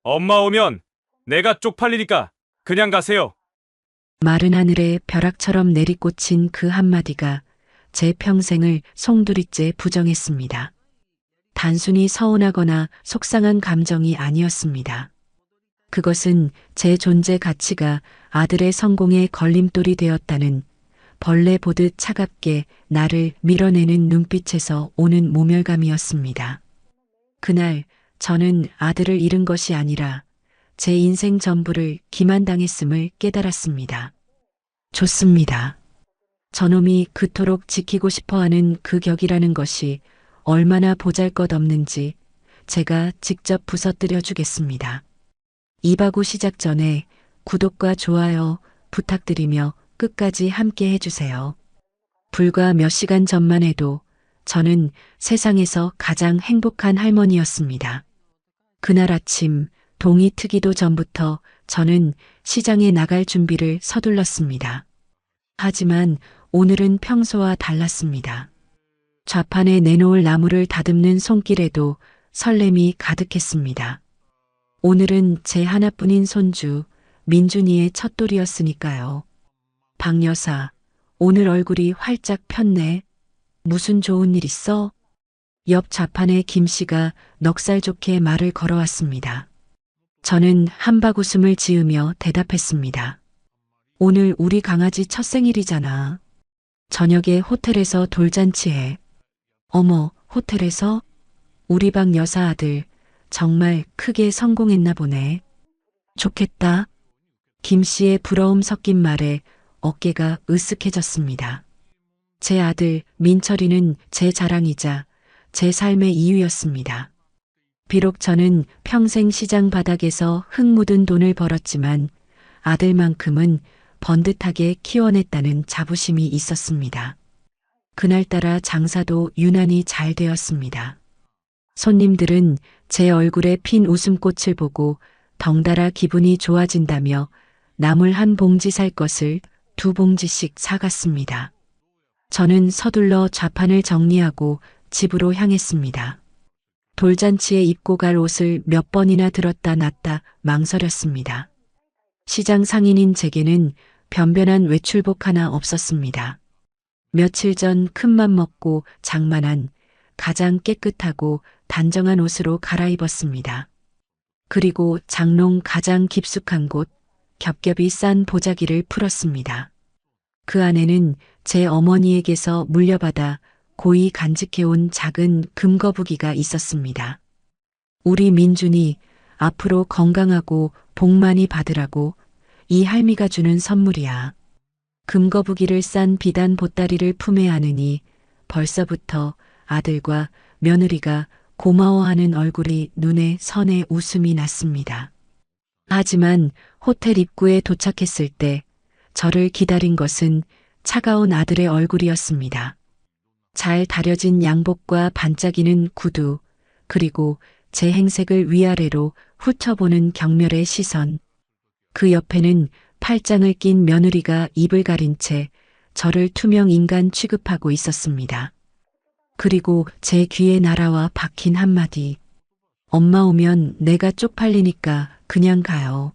엄마 오면 내가 쪽팔리니까 그냥 가세요. 마른 하늘에 벼락처럼 내리꽂힌 그 한마디가 제 평생을 송두리째 부정했습니다. 단순히 서운하거나 속상한 감정이 아니었습니다. 그것은 제 존재 가치가 아들의 성공에 걸림돌이 되었다는, 벌레 보듯 차갑게 나를 밀어내는 눈빛에서 오는 모멸감이었습니다. 그날 저는 아들을 잃은 것이 아니라 제 인생 전부를 기만당했음을 깨달았습니다. 좋습니다. 저놈이 그토록 지키고 싶어하는 그 격이라는 것이 얼마나 보잘것없는지 제가 직접 부서뜨려 주겠습니다. 이바구 시작 전에 구독과 좋아요 부탁드리며 끝까지 함께 해주세요. 불과 몇 시간 전만 해도 저는 세상에서 가장 행복한 할머니였습니다. 그날 아침 동이 트기도 전부터 저는 시장에 나갈 준비를 서둘렀습니다. 하지만 오늘은 평소와 달랐습니다. 좌판에 내놓을 나무를 다듬는 손길에도 설렘이 가득했습니다. 오늘은 제 하나뿐인 손주 민준이의 첫돌이었으니까요. 박 여사, 오늘 얼굴이 활짝 폈네. 무슨 좋은 일 있어? 옆 좌판에 김 씨가 넉살 좋게 말을 걸어왔습니다. 저는 한박웃음을 지으며 대답했습니다. 오늘 우리 강아지 첫 생일이잖아. 저녁에 호텔에서 돌잔치해. 어머, 호텔에서? 우리 박 여사 아들 정말 크게 성공했나 보네. 좋겠다. 김 씨의 부러움 섞인 말에 어깨가 으쓱해졌습니다. 제 아들 민철이는 제 자랑이자 제 삶의 이유였습니다. 비록 저는 평생 시장 바닥에서 흙 묻은 돈을 벌었지만 아들만큼은 번듯하게 키워냈다는 자부심이 있었습니다. 그날따라 장사도 유난히 잘 되었습니다. 손님들은 제 얼굴에 핀 웃음꽃을 보고 덩달아 기분이 좋아진다며 나물 한 봉지 살 것을 2봉지씩 사갔습니다. 저는 서둘러 좌판을 정리하고 집으로 향했습니다. 돌잔치에 입고 갈 옷을 몇 번이나 들었다 놨다 망설였습니다. 시장 상인인 제게는 변변한 외출복 하나 없었습니다. 며칠 전 큰맘 먹고 장만한 가장 깨끗하고 단정한 옷으로 갈아입었습니다. 그리고 장롱 가장 깊숙한 곳, 겹겹이 싼 보자기를 풀었습니다. 그 안에는 제 어머니에게서 물려받아 고이 간직해온 작은 금거북이가 있었습니다. 우리 민준이 앞으로 건강하고 복 많이 받으라고 이 할미가 주는 선물이야. 금거북이를 싼 비단 보따리를 품에 안으니 벌써부터 아들과 며느리가 고마워하는 얼굴이 눈에 선해 웃음이 났습니다. 하지만 호텔 입구에 도착했을 때 저를 기다린 것은 차가운 아들의 얼굴이었습니다. 잘 다려진 양복과 반짝이는 구두, 그리고 제 행색을 위아래로 훑어보는 경멸의 시선. 그 옆에는 팔짱을 낀 며느리가 입을 가린 채 저를 투명 인간 취급하고 있었습니다. 그리고 제 귀에 날아와 박힌 한마디. 엄마 오면 내가 쪽팔리니까 그냥 가요.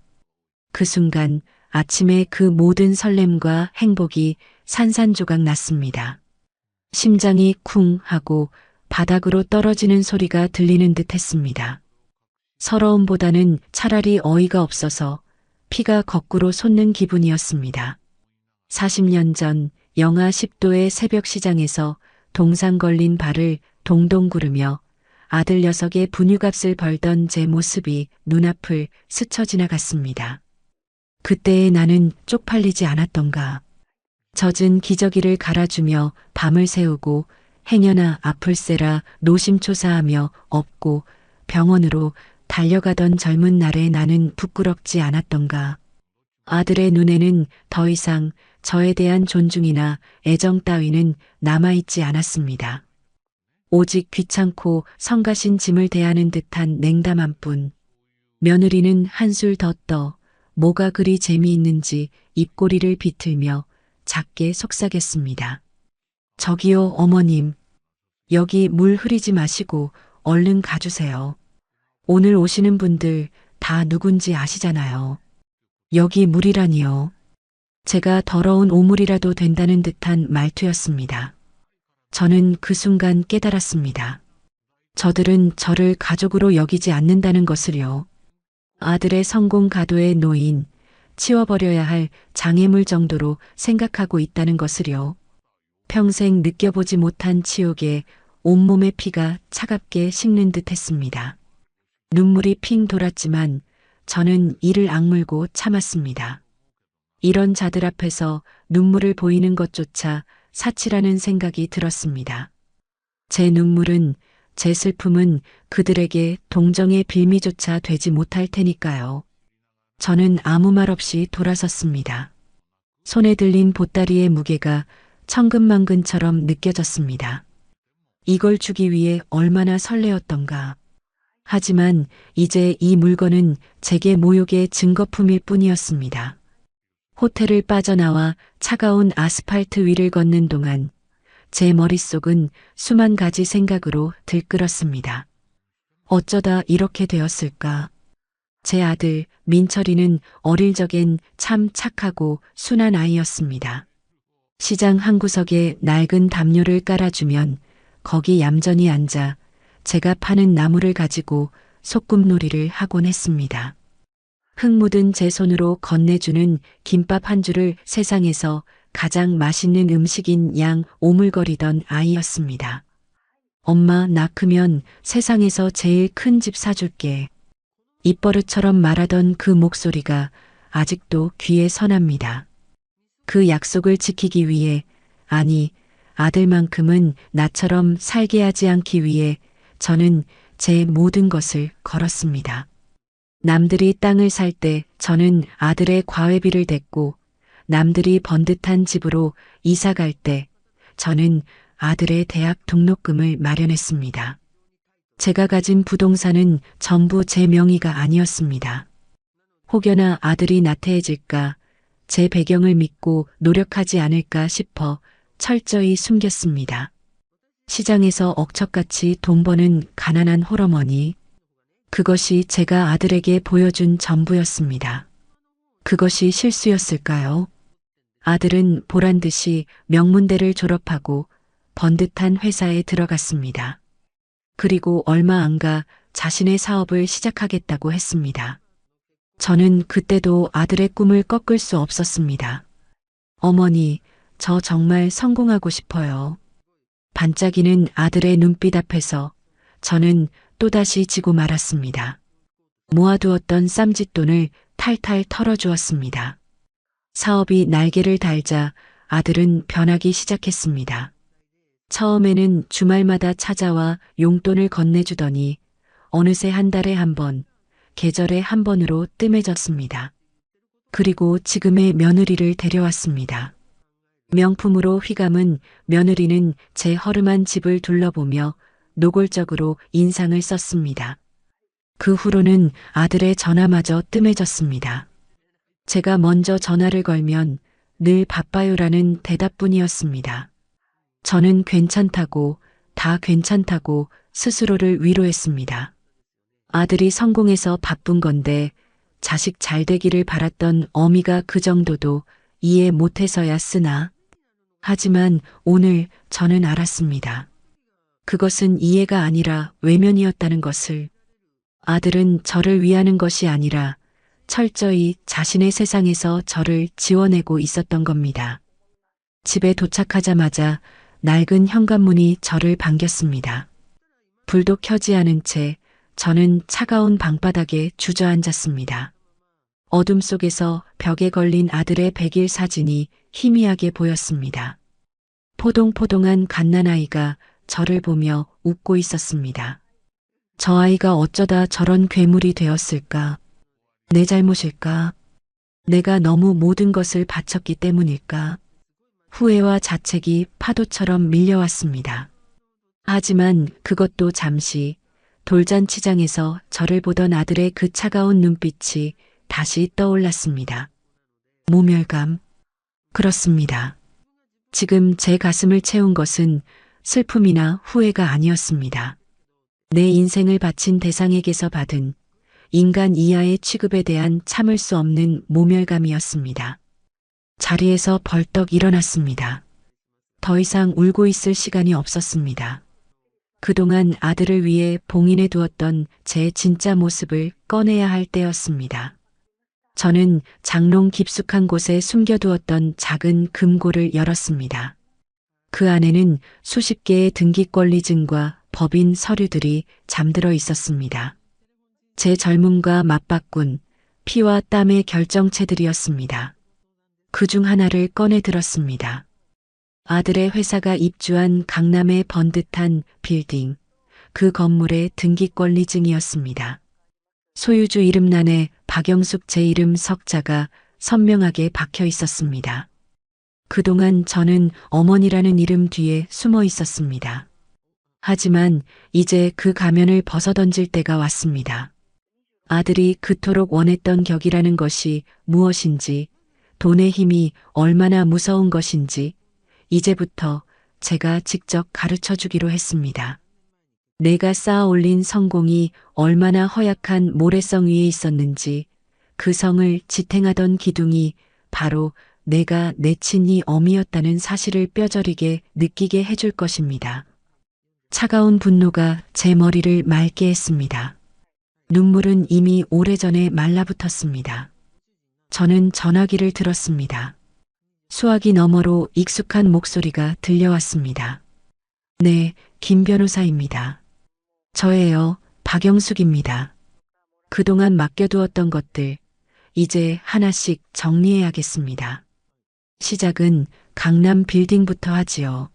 그 순간 아침의 그 모든 설렘과 행복이 산산조각 났습니다. 심장이 쿵 하고 바닥으로 떨어지는 소리가 들리는 듯 했습니다. 서러움보다는 차라리 어이가 없어서 피가 거꾸로 솟는 기분이었습니다. 40년 전 영하 10도의 새벽 시장에서 동상 걸린 발을 동동 구르며 아들 녀석의 분유값을 벌던 제 모습이 눈앞을 스쳐 지나갔습니다. 그때의 나는 쪽팔리지 않았던가. 젖은 기저귀를 갈아주며 밤을 새우고 행여나 아플세라 노심초사하며 업고 병원으로 달려가던 젊은 날의 나는 부끄럽지 않았던가. 아들의 눈에는 더 이상 저에 대한 존중이나 애정 따위는 남아있지 않았습니다. 오직 귀찮고 성가신 짐을 대하는 듯한 냉담한 뿐. 며느리는 한술 더 떠 뭐가 그리 재미있는지 입꼬리를 비틀며 작게 속삭였습니다. 저기요 어머님, 여기 물 흐리지 마시고 얼른 가주세요. 오늘 오시는 분들 다 누군지 아시잖아요. 여기 물이라니요. 제가 더러운 오물이라도 된다는 듯한 말투였습니다. 저는 그 순간 깨달았습니다. 저들은 저를 가족으로 여기지 않는다는 것을요. 아들의 성공 가도에 놓인 치워버려야 할 장애물 정도로 생각하고 있다는 것을요. 평생 느껴보지 못한 치욕에 온몸의 피가 차갑게 식는 듯 했습니다. 눈물이 핑 돌았지만 저는 이를 악물고 참았습니다. 이런 자들 앞에서 눈물을 보이는 것조차 사치라는 생각이 들었습니다. 제 눈물은, 제 슬픔은 그들에게 동정의 빌미조차 되지 못할 테니까요. 저는 아무 말 없이 돌아섰습니다. 손에 들린 보따리의 무게가 천근만근처럼 느껴졌습니다. 이걸 주기 위해 얼마나 설레었던가. 하지만 이제 이 물건은 제게 모욕의 증거품일 뿐이었습니다. 호텔을 빠져나와 차가운 아스팔트 위를 걷는 동안 제 머릿속은 수만 가지 생각으로 들끓었습니다. 어쩌다 이렇게 되었을까? 제 아들 민철이는 어릴 적엔 참 착하고 순한 아이였습니다. 시장 한 구석에 낡은 담요를 깔아주면 거기 얌전히 앉아 제가 파는 나무를 가지고 소꿉놀이를 하곤 했습니다. 흙 묻은 제 손으로 건네주는 김밥 한 줄을 세상에서 가장 맛있는 음식인 양 오물거리던 아이였습니다. 엄마, 나 크면 세상에서 제일 큰 집 사줄게. 입버릇처럼 말하던 그 목소리가 아직도 귀에 선합니다. 그 약속을 지키기 위해, 아니, 아들만큼은 나처럼 살게 하지 않기 위해 저는 제 모든 것을 걸었습니다. 남들이 땅을 살 때 저는 아들의 과외비를 댔고, 남들이 번듯한 집으로 이사 갈 때 저는 아들의 대학 등록금을 마련했습니다. 제가 가진 부동산은 전부 제 명의가 아니었습니다. 혹여나 아들이 나태해질까, 제 배경을 믿고 노력하지 않을까 싶어 철저히 숨겼습니다. 시장에서 억척같이 돈 버는 가난한 홀어머니. 그것이 제가 아들에게 보여준 전부였습니다. 그것이 실수였을까요? 아들은 보란 듯이 명문대를 졸업하고 번듯한 회사에 들어갔습니다. 그리고 얼마 안 가 자신의 사업을 시작하겠다고 했습니다. 저는 그때도 아들의 꿈을 꺾을 수 없었습니다. 어머니, 저 정말 성공하고 싶어요. 반짝이는 아들의 눈빛 앞에서 저는 또다시 지고 말았습니다. 모아두었던 쌈짓돈을 탈탈 털어주었습니다. 사업이 날개를 달자 아들은 변하기 시작했습니다. 처음에는 주말마다 찾아와 용돈을 건네주더니 어느새 한 달에 한 번, 계절에 한 번으로 뜸해졌습니다. 그리고 지금의 며느리를 데려왔습니다. 명품으로 휘감은 며느리는 제 허름한 집을 둘러보며 노골적으로 인상을 썼습니다. 그 후로는 아들의 전화마저 뜸해졌습니다. 제가 먼저 전화를 걸면 늘 바빠요라는 대답뿐이었습니다. 저는 괜찮다고, 다 괜찮다고 스스로를 위로했습니다. 아들이 성공해서 바쁜 건데 자식 잘 되기를 바랐던 어미가 그 정도도 이해 못해서야 쓰나. 하지만 오늘 저는 알았습니다. 그것은 이해가 아니라 외면이었다는 것을. 아들은 저를 위하는 것이 아니라 철저히 자신의 세상에서 저를 지워내고 있었던 겁니다. 집에 도착하자마자 낡은 현관문이 저를 반겼습니다. 불도 켜지 않은 채 저는 차가운 방바닥에 주저앉았습니다. 어둠 속에서 벽에 걸린 아들의 백일 사진이 희미하게 보였습니다. 포동포동한 갓난아이가 저를 보며 웃고 있었습니다. 저 아이가 어쩌다 저런 괴물이 되었을까? 내 잘못일까? 내가 너무 모든 것을 바쳤기 때문일까? 후회와 자책이 파도처럼 밀려왔습니다. 하지만 그것도 잠시, 돌잔치장에서 저를 보던 아들의 그 차가운 눈빛이 다시 떠올랐습니다. 모멸감. 그렇습니다. 지금 제 가슴을 채운 것은 슬픔이나 후회가 아니었습니다. 내 인생을 바친 대상에게서 받은 인간 이하의 취급에 대한 참을 수 없는 모멸감이었습니다. 자리에서 벌떡 일어났습니다. 더 이상 울고 있을 시간이 없었습니다. 그동안 아들을 위해 봉인해 두었던 제 진짜 모습을 꺼내야 할 때였습니다. 저는 장롱 깊숙한 곳에 숨겨두었던 작은 금고를 열었습니다. 그 안에는 수십 개의 등기권리증과 법인 서류들이 잠들어 있었습니다. 제 젊음과 맞바꾼 피와 땀의 결정체들이었습니다. 그 중 하나를 꺼내 들었습니다. 아들의 회사가 입주한 강남의 번듯한 빌딩, 그 건물의 등기권리증이었습니다. 소유주 이름란에 박영숙 제 이름 석자가 선명하게 박혀 있었습니다. 그동안 저는 어머니라는 이름 뒤에 숨어 있었습니다. 하지만 이제 그 가면을 벗어던질 때가 왔습니다. 아들이 그토록 원했던 격이라는 것이 무엇인지, 돈의 힘이 얼마나 무서운 것인지 이제부터 제가 직접 가르쳐 주기로 했습니다. 내가 쌓아 올린 성공이 얼마나 허약한 모래성 위에 있었는지 그 성을 지탱하던 기둥이 바로 내가 내친 이 어미였다는 사실을 뼈저리게 느끼게 해줄 것입니다. 차가운 분노가 제 머리를 맑게 했습니다. 눈물은 이미 오래전에 말라붙었습니다. 저는 전화기를 들었습니다. 수화기 너머로 익숙한 목소리가 들려왔습니다. 네, 김 변호사입니다. 저예요, 박영숙입니다. 그동안 맡겨두었던 것들, 이제 하나씩 정리해야겠습니다. 시작은 강남 빌딩부터 하지요.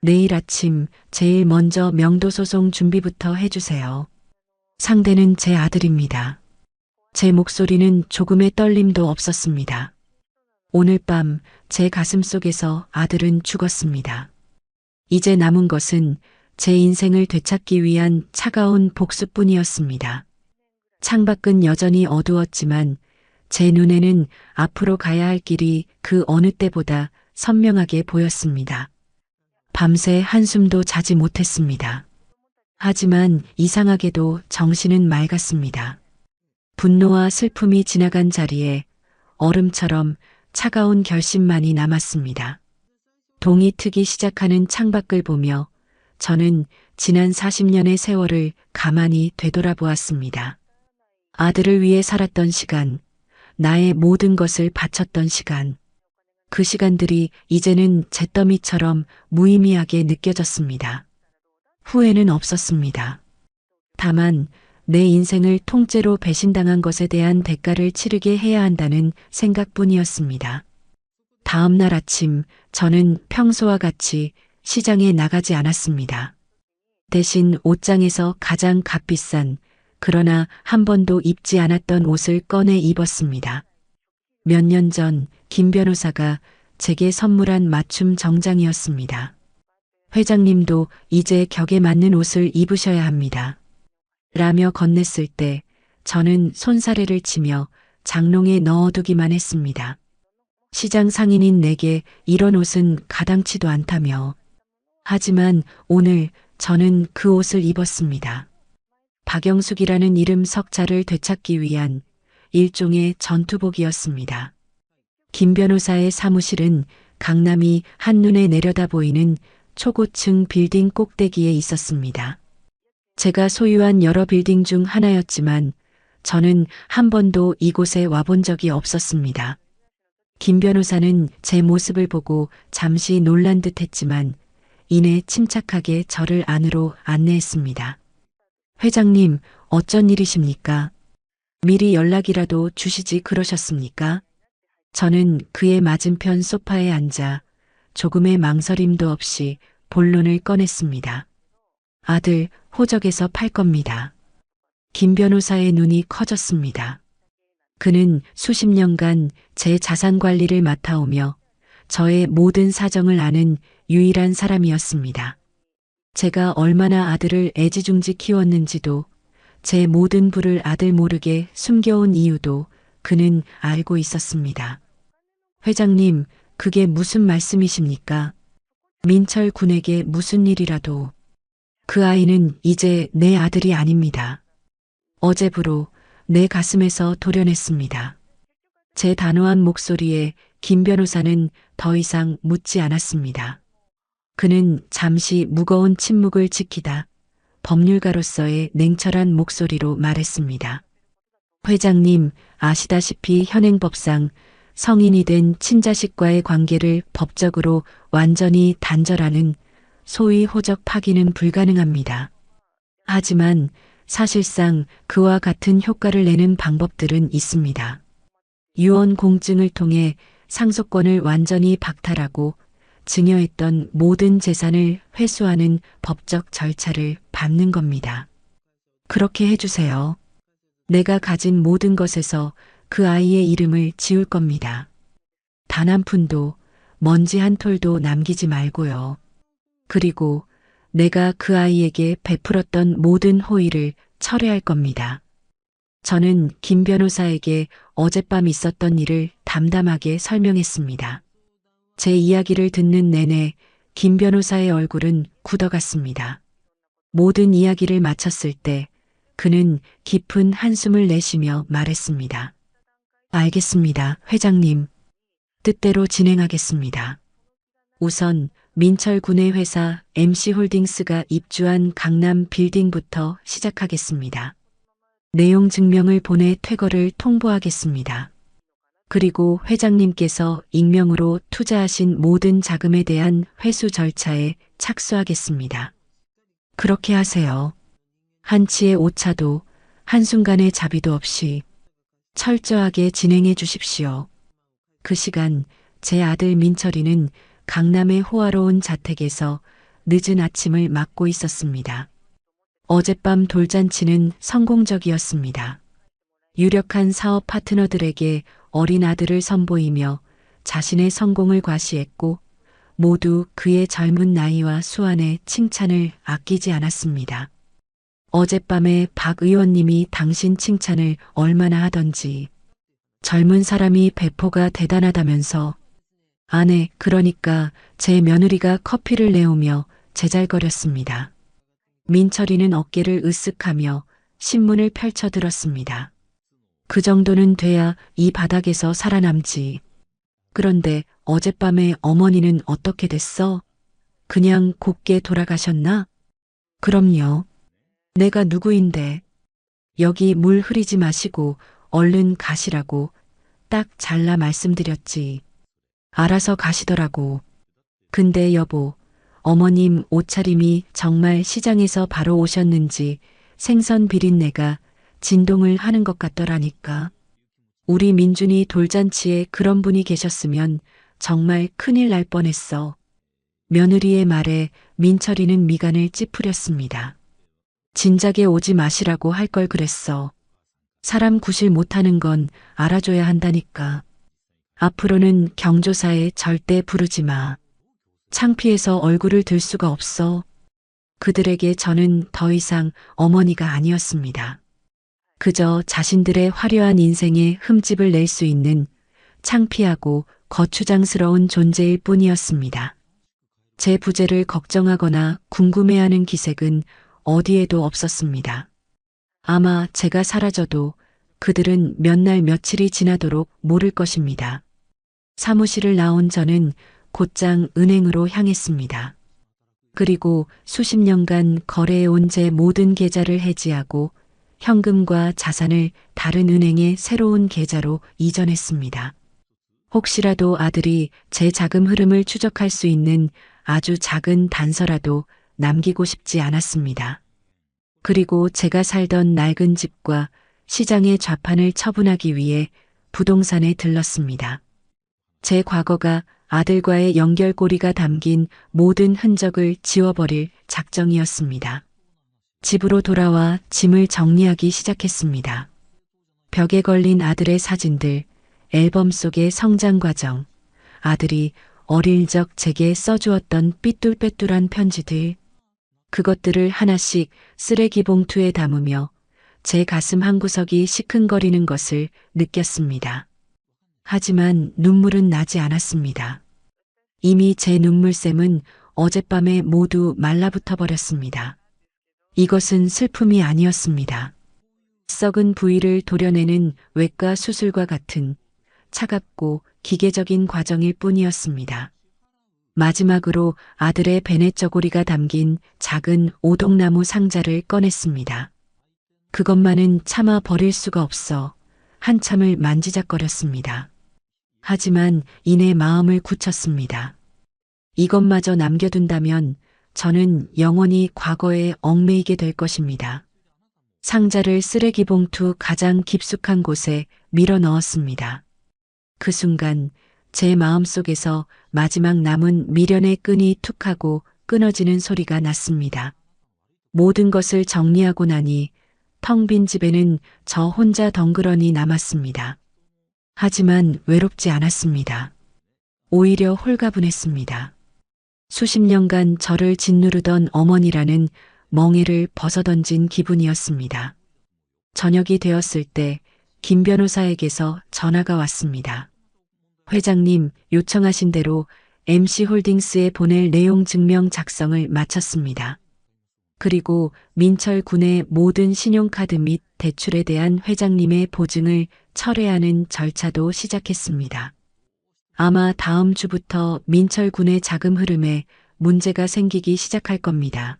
내일 아침 제일 먼저 명도소송 준비부터 해주세요. 상대는 제 아들입니다. 제 목소리는 조금의 떨림도 없었습니다. 오늘 밤 제 가슴 속에서 아들은 죽었습니다. 이제 남은 것은 제 인생을 되찾기 위한 차가운 복수뿐이었습니다. 창밖은 여전히 어두웠지만 제 눈에는 앞으로 가야 할 길이 그 어느 때보다 선명하게 보였습니다. 밤새 한숨도 자지 못했습니다. 하지만 이상하게도 정신은 맑았습니다. 분노와 슬픔이 지나간 자리에 얼음처럼 차가운 결심만이 남았습니다. 동이 트기 시작하는 창밖을 보며 저는 지난 40년의 세월을 가만히 되돌아보았습니다. 아들을 위해 살았던 시간, 나의 모든 것을 바쳤던 시간, 그 시간들이 이제는 잿더미처럼 무의미하게 느껴졌습니다. 후회는 없었습니다. 다만 내 인생을 통째로 배신당한 것에 대한 대가를 치르게 해야 한다는 생각뿐이었습니다. 다음 날 아침 저는 평소와 같이 시장에 나가지 않았습니다. 대신 옷장에서 가장 값비싼 그러나 한 번도 입지 않았던 옷을 꺼내 입었습니다. 몇 년 전 김 변호사가 제게 선물한 맞춤 정장이었습니다. 회장님도 이제 격에 맞는 옷을 입으셔야 합니다. 라며 건넸을 때 저는 손사래를 치며 장롱에 넣어두기만 했습니다. 시장 상인인 내게 이런 옷은 가당치도 않다며. 하지만 오늘 저는 그 옷을 입었습니다. 박영숙이라는 이름 석자를 되찾기 위한 일종의 전투복이었습니다. 김 변호사의 사무실은 강남이 한눈에 내려다 보이는 초고층 빌딩 꼭대기에 있었습니다. 제가 소유한 여러 빌딩 중 하나였지만 저는 한 번도 이곳에 와본 적이 없었습니다. 김 변호사는 제 모습을 보고 잠시 놀란 듯 했지만 이내 침착하게 저를 안으로 안내했습니다. 회장님, 어쩐 일이십니까? 미리 연락이라도 주시지 그러셨습니까? 저는 그의 맞은편 소파에 앉아 조금의 망설임도 없이 본론을 꺼냈습니다. 아들, 호적에서 팔 겁니다. 김 변호사의 눈이 커졌습니다. 그는 수십 년간 제 자산 관리를 맡아오며 저의 모든 사정을 아는 유일한 사람이었습니다. 제가 얼마나 아들을 애지중지 키웠는지도 제 모든 부를 아들 모르게 숨겨온 이유도 그는 알고 있었습니다. 회장님, 그게 무슨 말씀이십니까? 민철 군에게 무슨 일이라도. 그 아이는 이제 내 아들이 아닙니다. 어제부로 내 가슴에서 도려냈습니다. 제 단호한 목소리에 김 변호사는 더 이상 묻지 않았습니다. 그는 잠시 무거운 침묵을 지키다 법률가로서의 냉철한 목소리로 말했습니다. 회장님, 아시다시피 현행법상 성인이 된 친자식과의 관계를 법적으로 완전히 단절하는 소위 호적 파기는 불가능합니다. 하지만 사실상 그와 같은 효과를 내는 방법들은 있습니다. 유언 공증을 통해 상속권을 완전히 박탈하고 증여했던 모든 재산을 회수하는 법적 절차를 밟는 겁니다. 그렇게 해주세요. 내가 가진 모든 것에서 그 아이의 이름을 지울 겁니다. 단 한 푼도, 먼지 한 톨도 남기지 말고요. 그리고 내가 그 아이에게 베풀었던 모든 호의를 철회할 겁니다. 저는 김 변호사에게 어젯밤 있었던 일을 담담하게 설명했습니다. 제 이야기를 듣는 내내 김 변호사의 얼굴은 굳어갔습니다. 모든 이야기를 마쳤을 때 그는 깊은 한숨을 내쉬며 말했습니다. 알겠습니다, 회장님. 뜻대로 진행하겠습니다. 우선 민철 군의 회사 MC홀딩스가 입주한 강남 빌딩부터 시작하겠습니다. 내용 증명을 보내 퇴거를 통보하겠습니다. 그리고 회장님께서 익명으로 투자하신 모든 자금에 대한 회수 절차에 착수하겠습니다. 그렇게 하세요. 한치의 오차도 한순간의 자비도 없이 철저하게 진행해 주십시오. 그 시간 제 아들 민철이는 강남의 호화로운 자택에서 늦은 아침을 맞고 있었습니다. 어젯밤 돌잔치는 성공적이었습니다. 유력한 사업 파트너들에게 어린 아들을 선보이며 자신의 성공을 과시했고 모두 그의 젊은 나이와 수완의 칭찬을 아끼지 않았습니다. 어젯밤에 박 의원님이 당신 칭찬을 얼마나 하던지 젊은 사람이 배포가 대단하다면서 아내 그러니까 제 며느리가 커피를 내오며 제잘거렸습니다. 민철이는 어깨를 으쓱하며 신문을 펼쳐들었습니다. 그 정도는 돼야 이 바닥에서 살아남지. 그런데 어젯밤에 어머니는 어떻게 됐어? 그냥 곱게 돌아가셨나? 그럼요. 내가 누구인데. 여기 물 흐리지 마시고 얼른 가시라고 딱 잘라 말씀드렸지. 알아서 가시더라고. 근데 여보, 어머님 옷차림이 정말 시장에서 바로 오셨는지 생선 비린내가 진동을 하는 것 같더라니까. 우리 민준이 돌잔치에 그런 분이 계셨으면 정말 큰일 날 뻔했어. 며느리의 말에 민철이는 미간을 찌푸렸습니다. 진작에 오지 마시라고 할 걸 그랬어. 사람 구실 못하는 건 알아줘야 한다니까. 앞으로는 경조사에 절대 부르지 마. 창피해서 얼굴을 들 수가 없어. 그들에게 저는 더 이상 어머니가 아니었습니다. 그저 자신들의 화려한 인생에 흠집을 낼 수 있는 창피하고 거추장스러운 존재일 뿐이었습니다. 제 부재를 걱정하거나 궁금해하는 기색은 어디에도 없었습니다. 아마 제가 사라져도 그들은 몇 날 며칠이 지나도록 모를 것입니다. 사무실을 나온 저는 곧장 은행으로 향했습니다. 그리고 수십 년간 거래해온 제 모든 계좌를 해지하고 현금과 자산을 다른 은행의 새로운 계좌로 이전했습니다. 혹시라도 아들이 제 자금 흐름을 추적할 수 있는 아주 작은 단서라도 남기고 싶지 않았습니다. 그리고 제가 살던 낡은 집과 시장의 좌판을 처분하기 위해 부동산에 들렀습니다. 제 과거가 아들과의 연결고리가 담긴 모든 흔적을 지워버릴 작정이었습니다. 집으로 돌아와 짐을 정리하기 시작했습니다. 벽에 걸린 아들의 사진들, 앨범 속의 성장 과정, 아들이 어릴 적 제게 써주었던 삐뚤빼뚤한 편지들, 그것들을 하나씩 쓰레기 봉투에 담으며 제 가슴 한구석이 시큰거리는 것을 느꼈습니다. 하지만 눈물은 나지 않았습니다. 이미 제 눈물샘은 어젯밤에 모두 말라붙어 버렸습니다. 이것은 슬픔이 아니었습니다. 썩은 부위를 도려내는 외과 수술과 같은 차갑고 기계적인 과정일 뿐이었습니다. 마지막으로 아들의 베넷 저고리가 담긴 작은 오동나무 상자를 꺼냈습니다. 그것만은 참아 버릴 수가 없어 한참을 만지작거렸습니다. 하지만 이내 마음을 굳혔습니다. 이것마저 남겨둔다면 저는 영원히 과거에 얽매이게 될 것입니다. 상자를 쓰레기 봉투 가장 깊숙한 곳에 밀어 넣었습니다. 그 순간 제 마음속에서 마지막 남은 미련의 끈이 툭 하고 끊어지는 소리가 났습니다. 모든 것을 정리하고 나니 텅 빈 집에는 저 혼자 덩그러니 남았습니다. 하지만 외롭지 않았습니다. 오히려 홀가분했습니다. 수십 년간 저를 짓누르던 어머니라는 멍에를 벗어던진 기분이었습니다. 저녁이 되었을 때 김 변호사에게서 전화가 왔습니다. 회장님 요청하신 대로 MC홀딩스에 보낼 내용 증명 작성을 마쳤습니다. 그리고 민철 군의 모든 신용카드 및 대출에 대한 회장님의 보증을 철회하는 절차도 시작했습니다. 아마 다음 주부터 민철 군의 자금 흐름에 문제가 생기기 시작할 겁니다.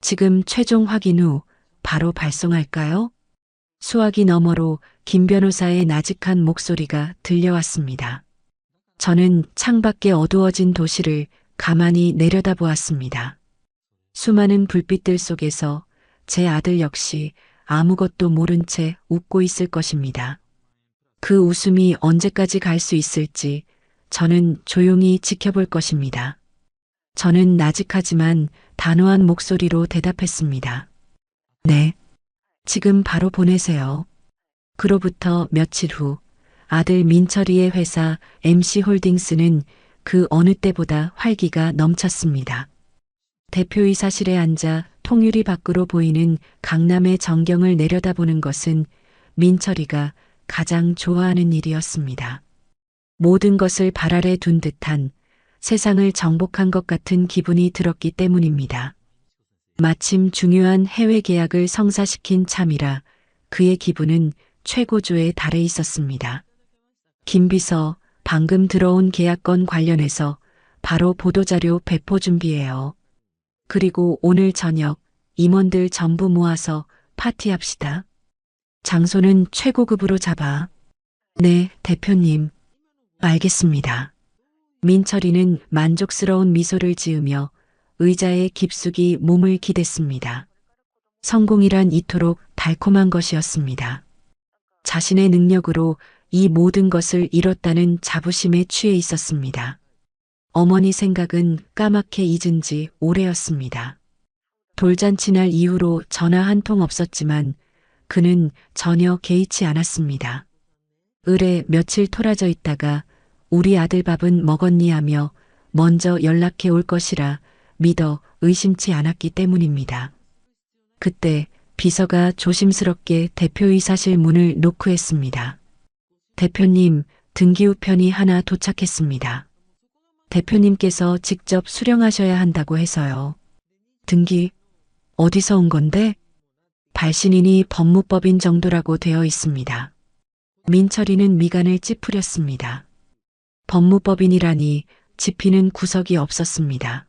지금 최종 확인 후 바로 발송할까요? 수화기 너머로 김 변호사의 나직한 목소리가 들려왔습니다. 저는 창밖에 어두워진 도시를 가만히 내려다보았습니다. 수많은 불빛들 속에서 제 아들 역시 아무것도 모른 채 웃고 있을 것입니다. 그 웃음이 언제까지 갈 수 있을지 저는 조용히 지켜볼 것입니다. 저는 나직하지만 단호한 목소리로 대답했습니다. 네. 지금 바로 보내세요. 그로부터 며칠 후 아들 민철이의 회사 MC홀딩스는 그 어느 때보다 활기가 넘쳤습니다. 대표이사실에 앉아 통유리 밖으로 보이는 강남의 전경을 내려다보는 것은 민철이가 가장 좋아하는 일이었습니다. 모든 것을 발 아래 둔 듯한 세상을 정복한 것 같은 기분이 들었기 때문입니다. 마침 중요한 해외 계약을 성사시킨 참이라 그의 기분은 최고조에 달해 있었습니다. 김 비서, 방금 들어온 계약건 관련해서 바로 보도자료 배포 준비해요. 그리고 오늘 저녁 임원들 전부 모아서 파티합시다. 장소는 최고급으로 잡아. 네, 대표님. 알겠습니다. 민철이는 만족스러운 미소를 지으며 의자에 깊숙이 몸을 기댔습니다. 성공이란 이토록 달콤한 것이었습니다. 자신의 능력으로 이 모든 것을 이뤘다는 자부심에 취해 있었습니다. 어머니 생각은 까맣게 잊은 지 오래였습니다. 돌잔치 날 이후로 전화 한 통 없었지만 그는 전혀 개의치 않았습니다. 을에 며칠 토라져 있다가 우리 아들 밥은 먹었니 하며 먼저 연락해 올 것이라 믿어 의심치 않았기 때문입니다. 그때 비서가 조심스럽게 대표이사실 문을 노크했습니다. 대표님, 등기우편이 하나 도착했습니다. 대표님께서 직접 수령하셔야 한다고 해서요. 등기, 어디서 온 건데? 발신인이 법무법인 정도라고 되어 있습니다. 민철이는 미간을 찌푸렸습니다. 법무법인이라니 지피는 구석이 없었습니다.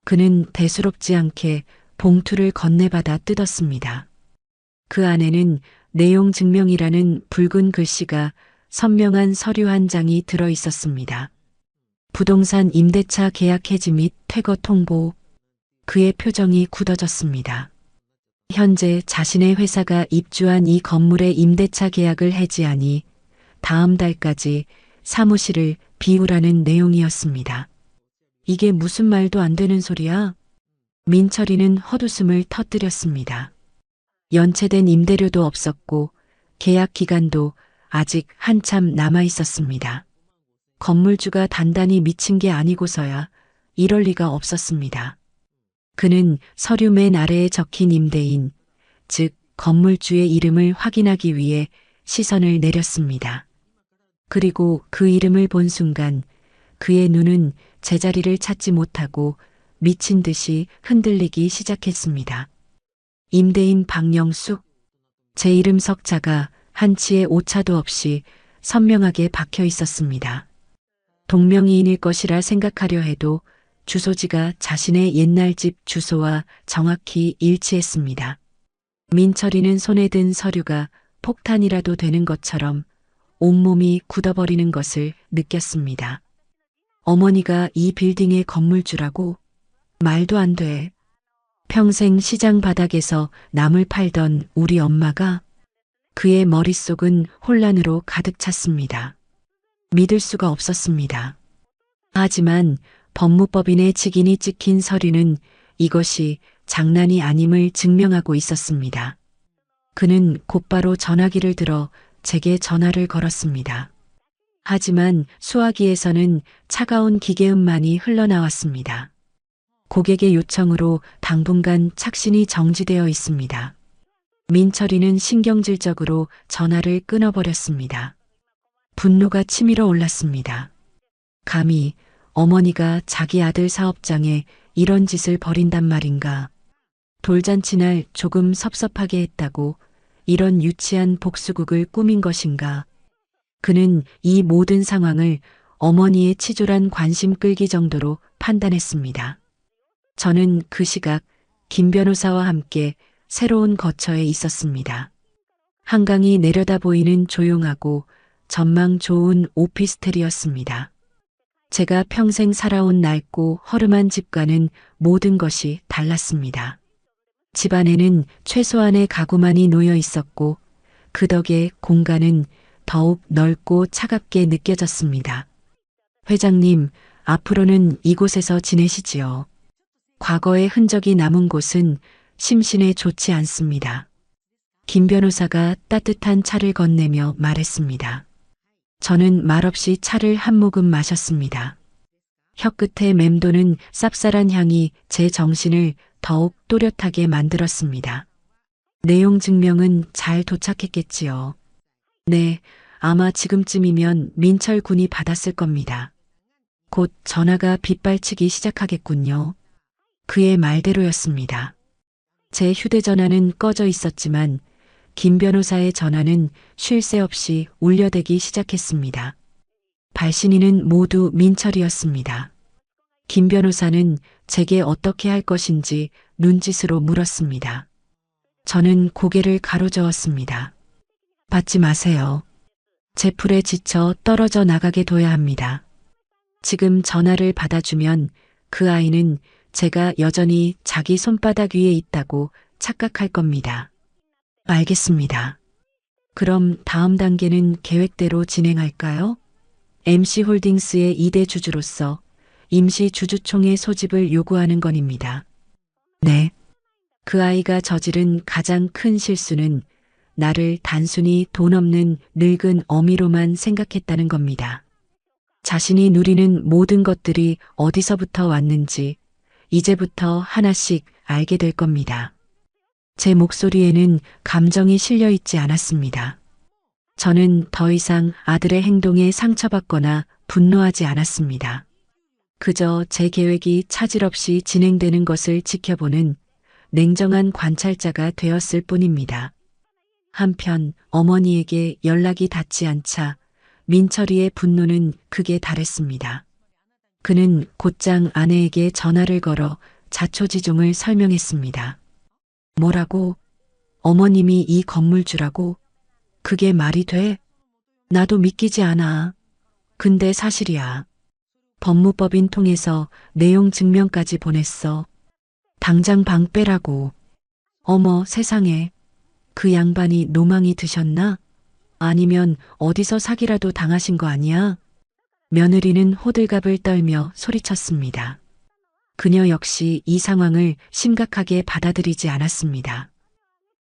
그는 대수롭지 않게 봉투를 건네받아 뜯었습니다. 그 안에는 내용 증명이라는 붉은 글씨가 선명한 서류 한 장이 들어 있었습니다. 부동산 임대차 계약 해지 및 퇴거 통보. 그의 표정이 굳어졌습니다. 현재 자신의 회사가 입주한 이 건물의 임대차 계약을 해지하니 다음 달까지 사무실을 비우라는 내용이었습니다. 이게 무슨 말도 안 되는 소리야? 민철이는 헛웃음을 터뜨렸습니다. 연체된 임대료도 없었고 계약 기간도 아직 한참 남아 있었습니다. 건물주가 단단히 미친 게 아니고서야 이럴 리가 없었습니다. 그는 서류 맨 아래에 적힌 임대인, 즉 건물주의 이름을 확인하기 위해 시선을 내렸습니다. 그리고 그 이름을 본 순간 그의 눈은 제자리를 찾지 못하고 미친 듯이 흔들리기 시작했습니다. 임대인 박영숙? 제 이름 석자가 한치의 오차도 없이 선명하게 박혀 있었습니다. 동명이인일 것이라 생각하려 해도 주소지가 자신의 옛날 집 주소와 정확히 일치했습니다. 민철이는 손에 든 서류가 폭탄이라도 되는 것처럼 온몸이 굳어버리는 것을 느꼈습니다. 어머니가 이 빌딩의 건물주라고? 말도 안 돼. 평생 시장 바닥에서 나물 팔던 우리 엄마가? 그의 머릿속은 혼란으로 가득 찼습니다. 믿을 수가 없었습니다. 하지만 법무법인의 직인이 찍힌 서류는 이것이 장난이 아님을 증명하고 있었습니다. 그는 곧바로 전화기를 들어 제게 전화를 걸었습니다. 하지만 수화기에서는 차가운 기계음만이 흘러나왔습니다. 고객의 요청으로 당분간 착신이 정지되어 있습니다. 민철이는 신경질적으로 전화를 끊어버렸습니다. 분노가 치밀어 올랐습니다. 감히 어머니가 자기 아들 사업장에 이런 짓을 벌인단 말인가. 돌잔치날 조금 섭섭하게 했다고 이런 유치한 복수국을 꾸민 것인가. 그는 이 모든 상황을 어머니의 치졸한 관심 끌기 정도로 판단했습니다. 저는 그 시각 김 변호사와 함께 새로운 거처에 있었습니다. 한강이 내려다 보이는 조용하고 전망 좋은 오피스텔이었습니다. 제가 평생 살아온 낡고 허름한 집과는 모든 것이 달랐습니다. 집 안에는 최소한의 가구만이 놓여 있었고 그 덕에 공간은 더욱 넓고 차갑게 느껴졌습니다. 회장님, 앞으로는 이곳에서 지내시지요. 과거의 흔적이 남은 곳은 심신에 좋지 않습니다. 김 변호사가 따뜻한 차를 건네며 말했습니다. 저는 말없이 차를 한 모금 마셨습니다. 혀끝에 맴도는 쌉쌀한 향이 제 정신을 더욱 또렷하게 만들었습니다. 내용 증명은 잘 도착했겠지요. 네, 아마 지금쯤이면 민철 군이 받았을 겁니다. 곧 전화가 빗발치기 시작하겠군요. 그의 말대로였습니다. 제 휴대전화는 꺼져 있었지만 김 변호사의 전화는 쉴 새 없이 울려대기 시작했습니다. 발신인은 모두 민철이었습니다. 김 변호사는 제게 어떻게 할 것인지 눈짓으로 물었습니다. 저는 고개를 가로저었습니다. 받지 마세요. 제 풀에 지쳐 떨어져 나가게 둬야 합니다. 지금 전화를 받아주면 그 아이는 제가 여전히 자기 손바닥 위에 있다고 착각할 겁니다. 알겠습니다. 그럼 다음 단계는 계획대로 진행할까요? MC홀딩스의 2대 주주로서 임시 주주총회 소집을 요구하는 건입니다. 네. 그 아이가 저지른 가장 큰 실수는 나를 단순히 돈 없는 늙은 어미로만 생각했다는 겁니다. 자신이 누리는 모든 것들이 어디서부터 왔는지 이제부터 하나씩 알게 될 겁니다. 제 목소리에는 감정이 실려 있지 않았습니다. 저는 더 이상 아들의 행동에 상처받거나 분노하지 않았습니다. 그저 제 계획이 차질 없이 진행되는 것을 지켜보는 냉정한 관찰자가 되었을 뿐입니다. 한편 어머니에게 연락이 닿지 않자 민철이의 분노는 극에 달했습니다. 그는 곧장 아내에게 전화를 걸어 자초지종을 설명했습니다. 뭐라고? 어머님이 이 건물주라고? 그게 말이 돼? 나도 믿기지 않아. 근데 사실이야. 법무법인 통해서 내용 증명까지 보냈어. 당장 방 빼라고. 어머 세상에. 그 양반이 노망이 드셨나? 아니면 어디서 사기라도 당하신 거 아니야? 며느리는 호들갑을 떨며 소리쳤습니다. 그녀 역시 이 상황을 심각하게 받아들이지 않았습니다.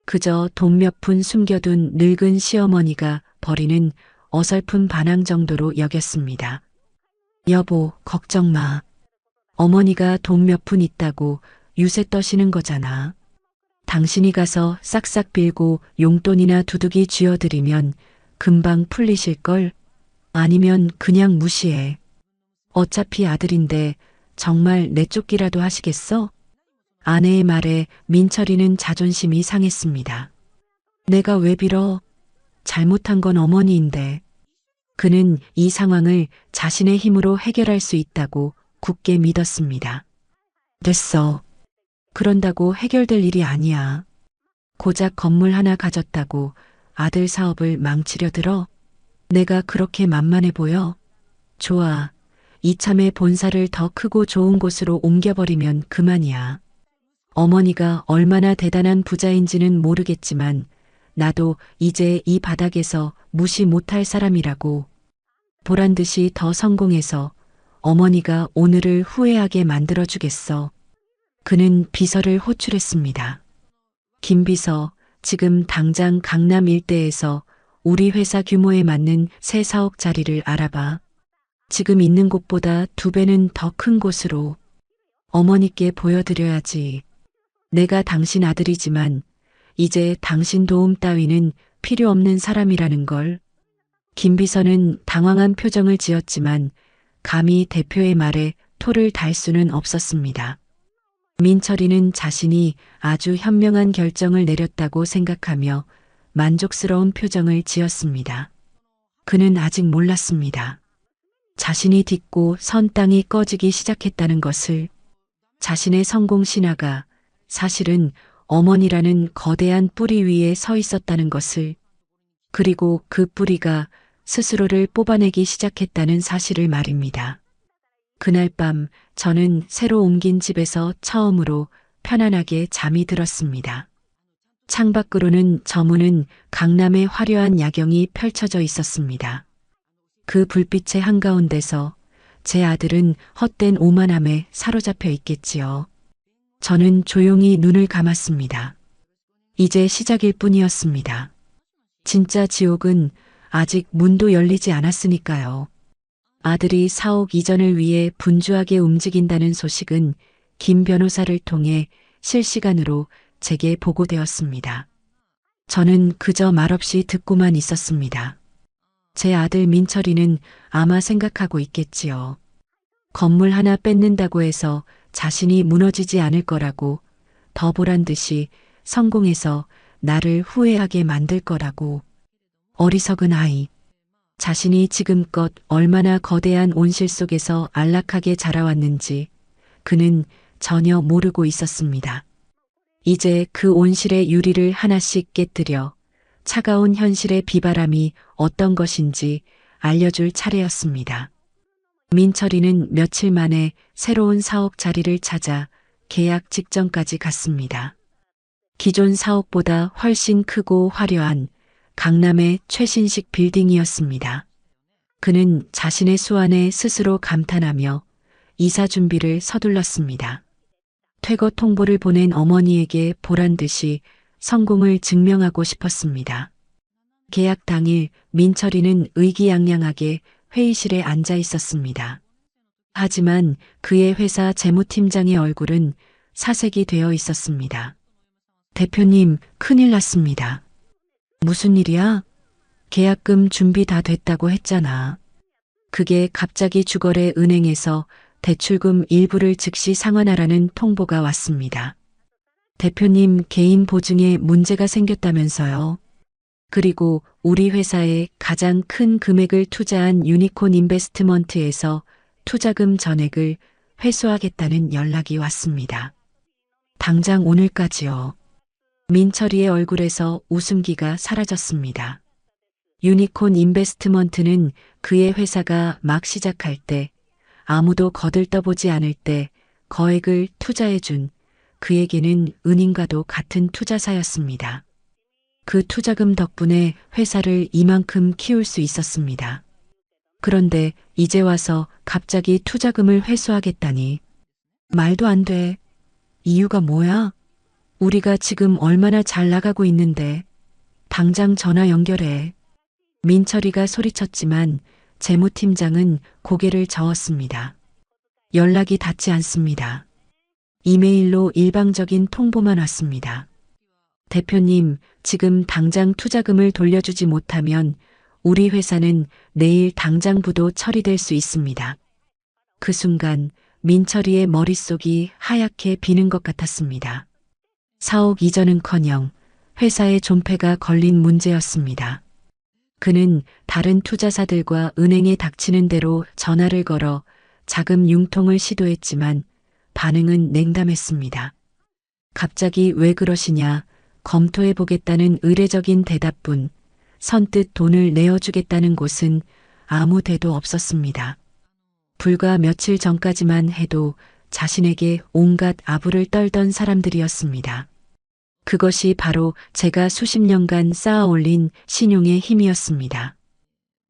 그저 돈 몇 푼 숨겨둔 늙은 시어머니가 벌이는 어설픈 반항 정도로 여겼습니다. 여보, 걱정 마. 어머니가 돈 몇 푼 있다고 유세 떠시는 거잖아. 당신이 가서 싹싹 빌고 용돈이나 두둑이 쥐어드리면 금방 풀리실걸? 아니면 그냥 무시해. 어차피 아들인데 정말 내쫓기라도 하시겠어? 아내의 말에 민철이는 자존심이 상했습니다. 내가 왜 빌어? 잘못한 건 어머니인데. 그는 이 상황을 자신의 힘으로 해결할 수 있다고 굳게 믿었습니다. 됐어. 그런다고 해결될 일이 아니야. 고작 건물 하나 가졌다고 아들 사업을 망치려 들어? 내가 그렇게 만만해 보여? 좋아. 이참에 본사를 더 크고 좋은 곳으로 옮겨버리면 그만이야. 어머니가 얼마나 대단한 부자인지는 모르겠지만 나도 이제 이 바닥에서 무시 못할 사람이라고. 보란 듯이 더 성공해서 어머니가 오늘을 후회하게 만들어주겠어. 그는 비서를 호출했습니다. 김 비서, 지금 당장 강남 일대에서 우리 회사 규모에 맞는 새 사옥 자리를 알아봐. 지금 있는 곳보다 2배는 더 큰 곳으로. 어머니께 보여드려야지. 내가 당신 아들이지만 이제 당신 도움 따위는 필요 없는 사람이라는 걸. 김 비서는 당황한 표정을 지었지만 감히 대표의 말에 토를 달 수는 없었습니다. 민철이는 자신이 아주 현명한 결정을 내렸다고 생각하며 만족스러운 표정을 지었습니다. 그는 아직 몰랐습니다. 자신이 딛고 선 땅이 꺼지기 시작했다는 것을. 자신의 성공 신화가 사실은 어머니라는 거대한 뿌리 위에 서 있었다는 것을. 그리고 그 뿌리가 스스로를 뽑아내기 시작했다는 사실을 말입니다. 그날 밤 저는 새로 옮긴 집에서 처음으로 편안하게 잠이 들었습니다. 창밖으로는 저무는 강남의 화려한 야경이 펼쳐져 있었습니다. 그 불빛의 한가운데서 제 아들은 헛된 오만함에 사로잡혀 있겠지요. 저는 조용히 눈을 감았습니다. 이제 시작일 뿐이었습니다. 진짜 지옥은 아직 문도 열리지 않았으니까요. 아들이 사옥 이전을 위해 분주하게 움직인다는 소식은 김 변호사를 통해 실시간으로 제게 보고되었습니다. 저는 그저 말없이 듣고만 있었습니다. 제 아들 민철이는 아마 생각하고 있겠지요. 건물 하나 뺏는다고 해서 자신이 무너지지 않을 거라고, 더 보란 듯이 성공해서 나를 후회하게 만들 거라고. 어리석은 아이. 자신이 지금껏 얼마나 거대한 온실 속에서 안락하게 자라왔는지 그는 전혀 모르고 있었습니다. 이제 그 온실의 유리를 하나씩 깨뜨려 차가운 현실의 비바람이 어떤 것인지 알려줄 차례였습니다. 민철이는 며칠 만에 새로운 사옥 자리를 찾아 계약 직전까지 갔습니다. 기존 사옥보다 훨씬 크고 화려한 강남의 최신식 빌딩이었습니다. 그는 자신의 수완에 스스로 감탄하며 이사 준비를 서둘렀습니다. 퇴거 통보를 보낸 어머니에게 보란 듯이 성공을 증명하고 싶었습니다. 계약 당일 민철이는 의기양양하게 회의실에 앉아 있었습니다. 하지만 그의 회사 재무팀장의 얼굴은 사색이 되어 있었습니다. 대표님, 큰일 났습니다. 무슨 일이야? 계약금 준비 다 됐다고 했잖아. 그게 갑자기 주거래 은행에서 대출금 일부를 즉시 상환하라는 통보가 왔습니다. 대표님 개인 보증에 문제가 생겼다면서요. 그리고 우리 회사에 가장 큰 금액을 투자한 유니콘 인베스트먼트에서 투자금 전액을 회수하겠다는 연락이 왔습니다. 당장 오늘까지요. 민철이의 얼굴에서 웃음기가 사라졌습니다. 유니콘 인베스트먼트는 그의 회사가 막 시작할 때, 아무도 거들떠보지 않을 때 거액을 투자해준 그에게는 은인과도 같은 투자사였습니다. 그 투자금 덕분에 회사를 이만큼 키울 수 있었습니다. 그런데 이제 와서 갑자기 투자금을 회수하겠다니. 말도 안 돼. 이유가 뭐야? 우리가 지금 얼마나 잘 나가고 있는데. 당장 전화 연결해. 민철이가 소리쳤지만 재무팀장은 고개를 저었습니다. 연락이 닿지 않습니다. 이메일로 일방적인 통보만 왔습니다. 대표님, 지금 당장 투자금을 돌려주지 못하면 우리 회사는 내일 당장부도 처리될 수 있습니다. 그 순간 민철이의 머릿속이 하얗게 비는 것 같았습니다. 사옥 이전은커녕 회사의 존폐가 걸린 문제였습니다. 그는 다른 투자사들과 은행에 닥치는 대로 전화를 걸어 자금 융통을 시도했지만 반응은 냉담했습니다. 갑자기 왜 그러시냐, 검토해 보겠다는 의례적인 대답뿐 선뜻 돈을 내어주겠다는 곳은 아무 데도 없었습니다. 불과 며칠 전까지만 해도 자신에게 온갖 아부를 떨던 사람들이었습니다. 그것이 바로 제가 수십 년간 쌓아 올린 신용의 힘이었습니다.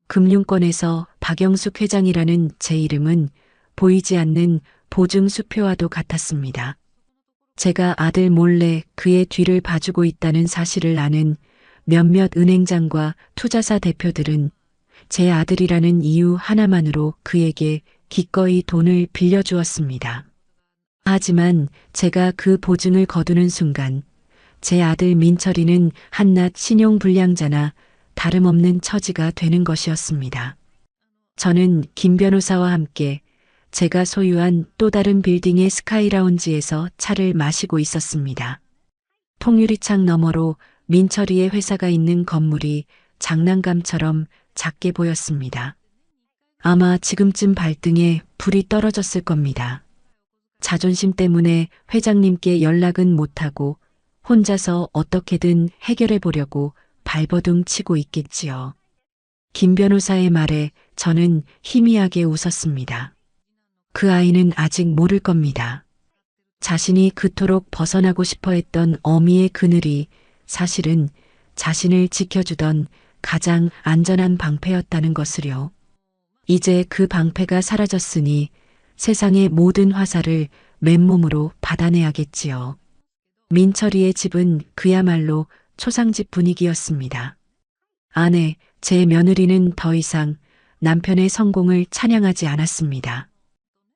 금융권에서 박영숙 회장이라는 제 이름은 보이지 않는 보증 수표와도 같았습니다. 제가 아들 몰래 그의 뒤를 봐주고 있다는 사실을 아는 몇몇 은행장과 투자사 대표들은 제 아들이라는 이유 하나만으로 그에게 기꺼이 돈을 빌려주었습니다. 하지만 제가 그 보증을 거두는 순간 제 아들 민철이는 한낱 신용불량자나 다름없는 처지가 되는 것이었습니다. 저는 김 변호사와 함께 제가 소유한 또 다른 빌딩의 스카이라운지에서 차를 마시고 있었습니다. 통유리창 너머로 민철이의 회사가 있는 건물이 장난감처럼 작게 보였습니다. 아마 지금쯤 발등에 불이 떨어졌을 겁니다. 자존심 때문에 회장님께 연락은 못하고 혼자서 어떻게든 해결해 보려고 발버둥 치고 있겠지요. 김 변호사의 말에 저는 희미하게 웃었습니다. 그 아이는 아직 모를 겁니다. 자신이 그토록 벗어나고 싶어 했던 어미의 그늘이 사실은 자신을 지켜주던 가장 안전한 방패였다는 것을요. 이제 그 방패가 사라졌으니 세상의 모든 화살을 맨몸으로 받아내야겠지요. 민철이의 집은 그야말로 초상집 분위기였습니다. 아내, 제 며느리는 더 이상 남편의 성공을 찬양하지 않았습니다.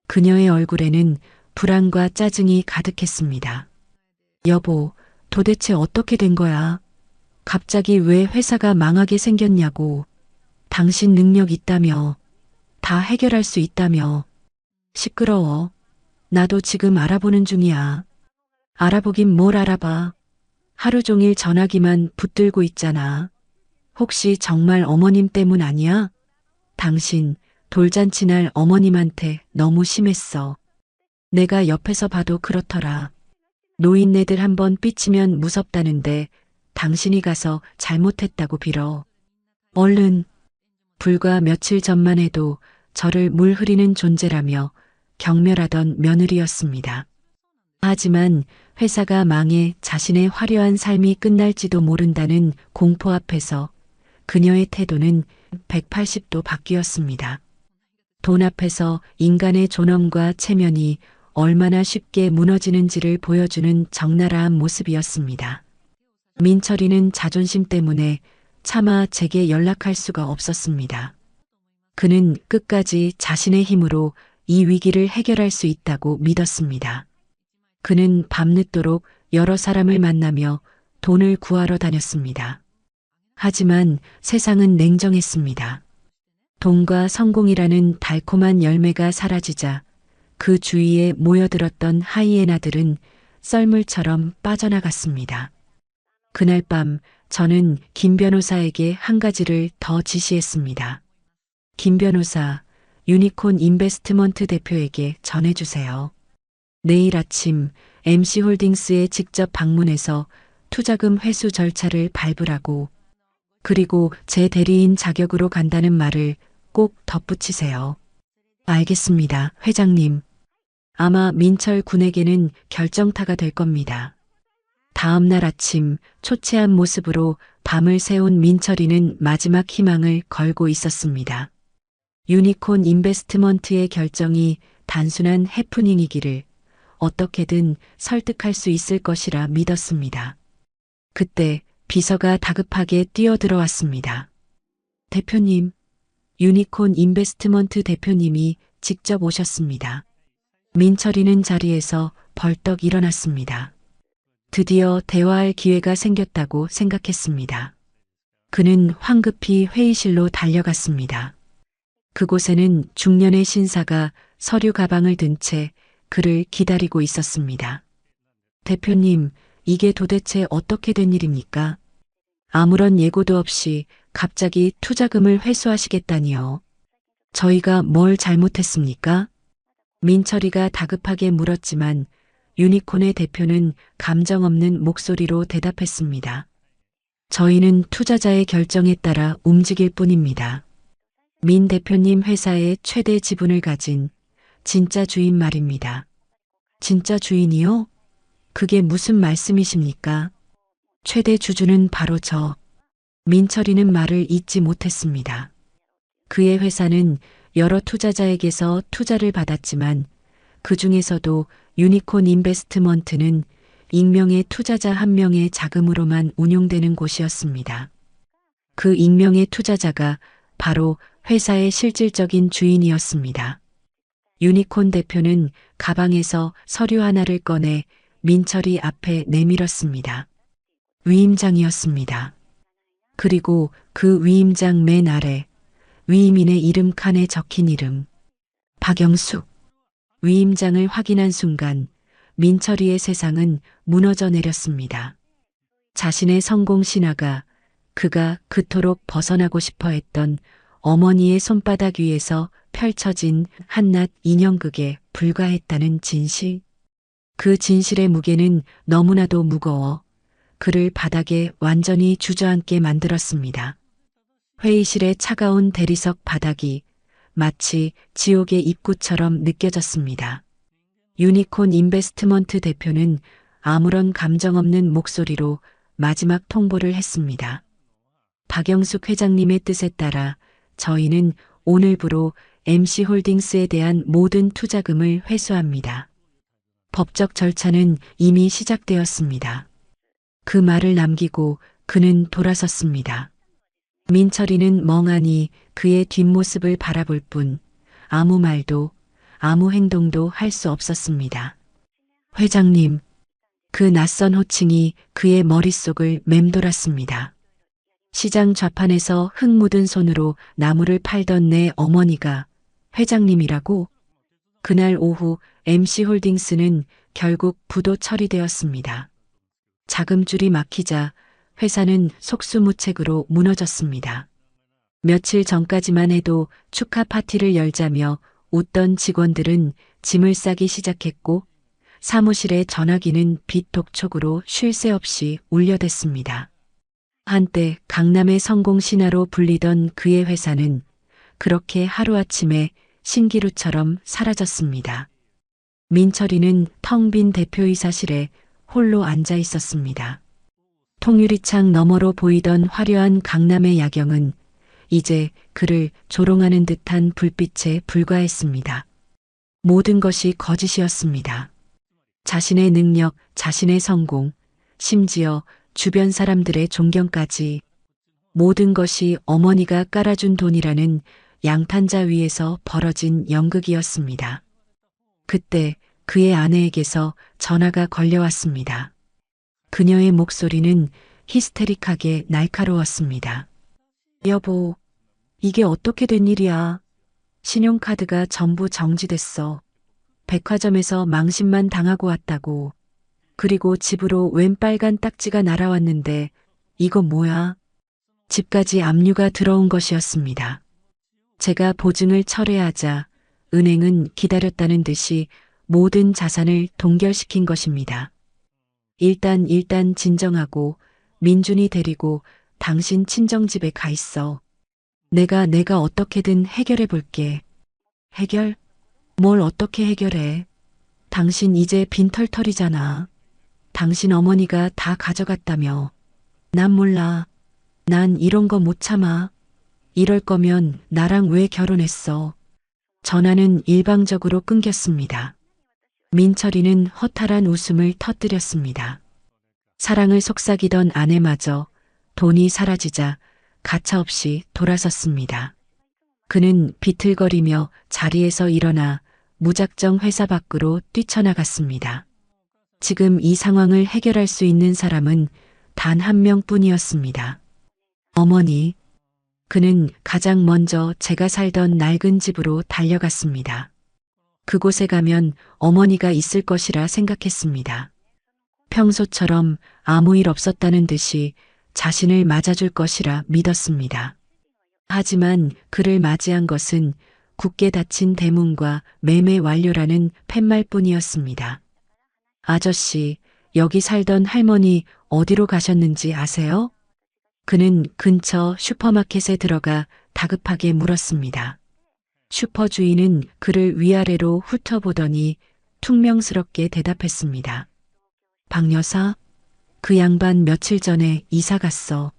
그녀의 얼굴에는 불안과 짜증이 가득했습니다. 여보, 도대체 어떻게 된 거야? 갑자기 왜 회사가 망하게 생겼냐고. 당신 능력 있다며. 다 해결할 수 있다며. 시끄러워. 나도 지금 알아보는 중이야. 알아보긴 뭘 알아봐. 하루 종일 전화기만 붙들고 있잖아. 혹시 정말 어머님 때문 아니야? 당신 돌잔치 날 어머님한테 너무 심했어. 내가 옆에서 봐도 그렇더라. 노인네들 한번 삐치면 무섭다는데 당신이 가서 잘못했다고 빌어. 얼른. 불과 며칠 전만 해도 저를 물 흐리는 존재라며 경멸하던 며느리였습니다. 하지만 회사가 망해 자신의 화려한 삶이 끝날지도 모른다는 공포 앞에서 그녀의 태도는 180도 바뀌었습니다. 돈 앞에서 인간의 존엄과 체면이 얼마나 쉽게 무너지는지를 보여주는 적나라한 모습이었습니다. 민철이는 자존심 때문에 차마 제게 연락할 수가 없었습니다. 그는 끝까지 자신의 힘으로 이 위기를 해결할 수 있다고 믿었습니다. 그는 밤늦도록 여러 사람을 만나며 돈을 구하러 다녔습니다. 하지만 세상은 냉정했습니다. 돈과 성공이라는 달콤한 열매가 사라지자 그 주위에 모여들었던 하이에나들은 썰물처럼 빠져나갔습니다. 그날 밤 저는 김 변호사에게 한 가지를 더 지시했습니다. 김 변호사, 유니콘 인베스트먼트 대표에게 전해주세요. 내일 아침 MC홀딩스에 직접 방문해서 투자금 회수 절차를 밟으라고. 그리고 제 대리인 자격으로 간다는 말을 꼭 덧붙이세요. 알겠습니다, 회장님. 아마 민철 군에게는 결정타가 될 겁니다. 다음 날 아침 초췌한 모습으로 밤을 새운 민철이는 마지막 희망을 걸고 있었습니다. 유니콘 인베스트먼트의 결정이 단순한 해프닝이기를 어떻게든 설득할 수 있을 것이라 믿었습니다. 그때 비서가 다급하게 뛰어들어왔습니다. 대표님, 유니콘 인베스트먼트 대표님이 직접 오셨습니다. 민철이는 자리에서 벌떡 일어났습니다. 드디어 대화할 기회가 생겼다고 생각했습니다. 그는 황급히 회의실로 달려갔습니다. 그곳에는 중년의 신사가 서류 가방을 든 채 그를 기다리고 있었습니다. 대표님, 이게 도대체 어떻게 된 일입니까? 아무런 예고도 없이 갑자기 투자금을 회수하시겠다니요. 저희가 뭘 잘못했습니까? 민철이가 다급하게 물었지만 유니콘의 대표는 감정 없는 목소리로 대답했습니다. 저희는 투자자의 결정에 따라 움직일 뿐입니다. 민 대표님 회사의 최대 지분을 가진 진짜 주인 말입니다. 진짜 주인이요? 그게 무슨 말씀이십니까? 최대 주주는 바로 저. 민철이는 말을 잇지 못했습니다. 그의 회사는 여러 투자자에게서 투자를 받았지만 그 중에서도 유니콘 인베스트먼트는 익명의 투자자 한 명의 자금으로만 운용되는 곳이었습니다. 그 익명의 투자자가 바로 회사의 실질적인 주인이었습니다. 유니콘 대표는 가방에서 서류 하나를 꺼내 민철이 앞에 내밀었습니다. 위임장이었습니다. 그리고 그 위임장 맨 아래 위임인의 이름 칸에 적힌 이름 박영숙. 위임장을 확인한 순간 민철이의 세상은 무너져 내렸습니다. 자신의 성공 신화가 그가 그토록 벗어나고 싶어 했던 어머니의 손바닥 위에서 펼쳐진 한낱 인형극에 불과했다는 진실. 그 진실의 무게는 너무나도 무거워 그를 바닥에 완전히 주저앉게 만들었습니다. 회의실의 차가운 대리석 바닥이 마치 지옥의 입구처럼 느껴졌습니다. 유니콘 인베스트먼트 대표는 아무런 감정 없는 목소리로 마지막 통보를 했습니다. 박영숙 회장님의 뜻에 따라 저희는 오늘부로 MC홀딩스에 대한 모든 투자금을 회수합니다. 법적 절차는 이미 시작되었습니다. 그 말을 남기고 그는 돌아섰습니다. 민철이는 멍하니 그의 뒷모습을 바라볼 뿐 아무 말도 아무 행동도 할 수 없었습니다. 회장님, 그 낯선 호칭이 그의 머릿속을 맴돌았습니다. 시장 좌판에서 흙 묻은 손으로 나무를 팔던 내 어머니가 회장님이라고? 그날 오후 MC홀딩스는 결국 부도 처리되었습니다. 자금줄이 막히자 회사는 속수무책으로 무너졌습니다. 며칠 전까지만 해도 축하 파티를 열자며 웃던 직원들은 짐을 싸기 시작했고 사무실의 전화기는 빗독촉으로 쉴 새 없이 울려댔습니다. 한때 강남의 성공 신화로 불리던 그의 회사는 그렇게 하루아침에 신기루처럼 사라졌습니다. 민철이는 텅 빈 대표이사실에 홀로 앉아 있었습니다. 통유리창 너머로 보이던 화려한 강남의 야경은 이제 그를 조롱하는 듯한 불빛에 불과했습니다. 모든 것이 거짓이었습니다. 자신의 능력, 자신의 성공, 심지어 주변 사람들의 존경까지 모든 것이 어머니가 깔아준 돈이라는 양탄자 위에서 벌어진 연극이었습니다. 그때 그의 아내에게서 전화가 걸려왔습니다. 그녀의 목소리는 히스테릭하게 날카로웠습니다. 여보, 이게 어떻게 된 일이야? 신용카드가 전부 정지됐어. 백화점에서 망신만 당하고 왔다고. 그리고 집으로 웬 빨간 딱지가 날아왔는데 이거 뭐야? 집까지 압류가 들어온 것이었습니다. 제가 보증을 철회하자 은행은 기다렸다는 듯이 모든 자산을 동결시킨 것입니다. 일단 진정하고 민준이 데리고 당신 친정집에 가 있어. 내가 어떻게든 해결해 볼게. 해결? 뭘 어떻게 해결해? 당신 이제 빈털털이잖아. 당신 어머니가 다 가져갔다며. 난 몰라. 난 이런 거 못 참아. 이럴 거면 나랑 왜 결혼했어? 전화는 일방적으로 끊겼습니다. 민철이는 허탈한 웃음을 터뜨렸습니다. 사랑을 속삭이던 아내마저 돈이 사라지자 가차없이 돌아섰습니다. 그는 비틀거리며 자리에서 일어나 무작정 회사 밖으로 뛰쳐나갔습니다. 지금 이 상황을 해결할 수 있는 사람은 단 한 명뿐이었습니다. 어머니. 그는 가장 먼저 제가 살던 낡은 집으로 달려갔습니다. 그곳에 가면 어머니가 있을 것이라 생각했습니다. 평소처럼 아무 일 없었다는 듯이 자신을 맞아줄 것이라 믿었습니다. 하지만 그를 맞이한 것은 굳게 닫힌 대문과 매매 완료라는 팻말뿐이었습니다. 아저씨, 여기 살던 할머니 어디로 가셨는지 아세요? 그는 근처 슈퍼마켓에 들어가 다급하게 물었습니다. 슈퍼 주인은 그를 위아래로 훑어보더니 퉁명스럽게 대답했습니다. 박 여사, 그 양반 며칠 전에 이사 갔어.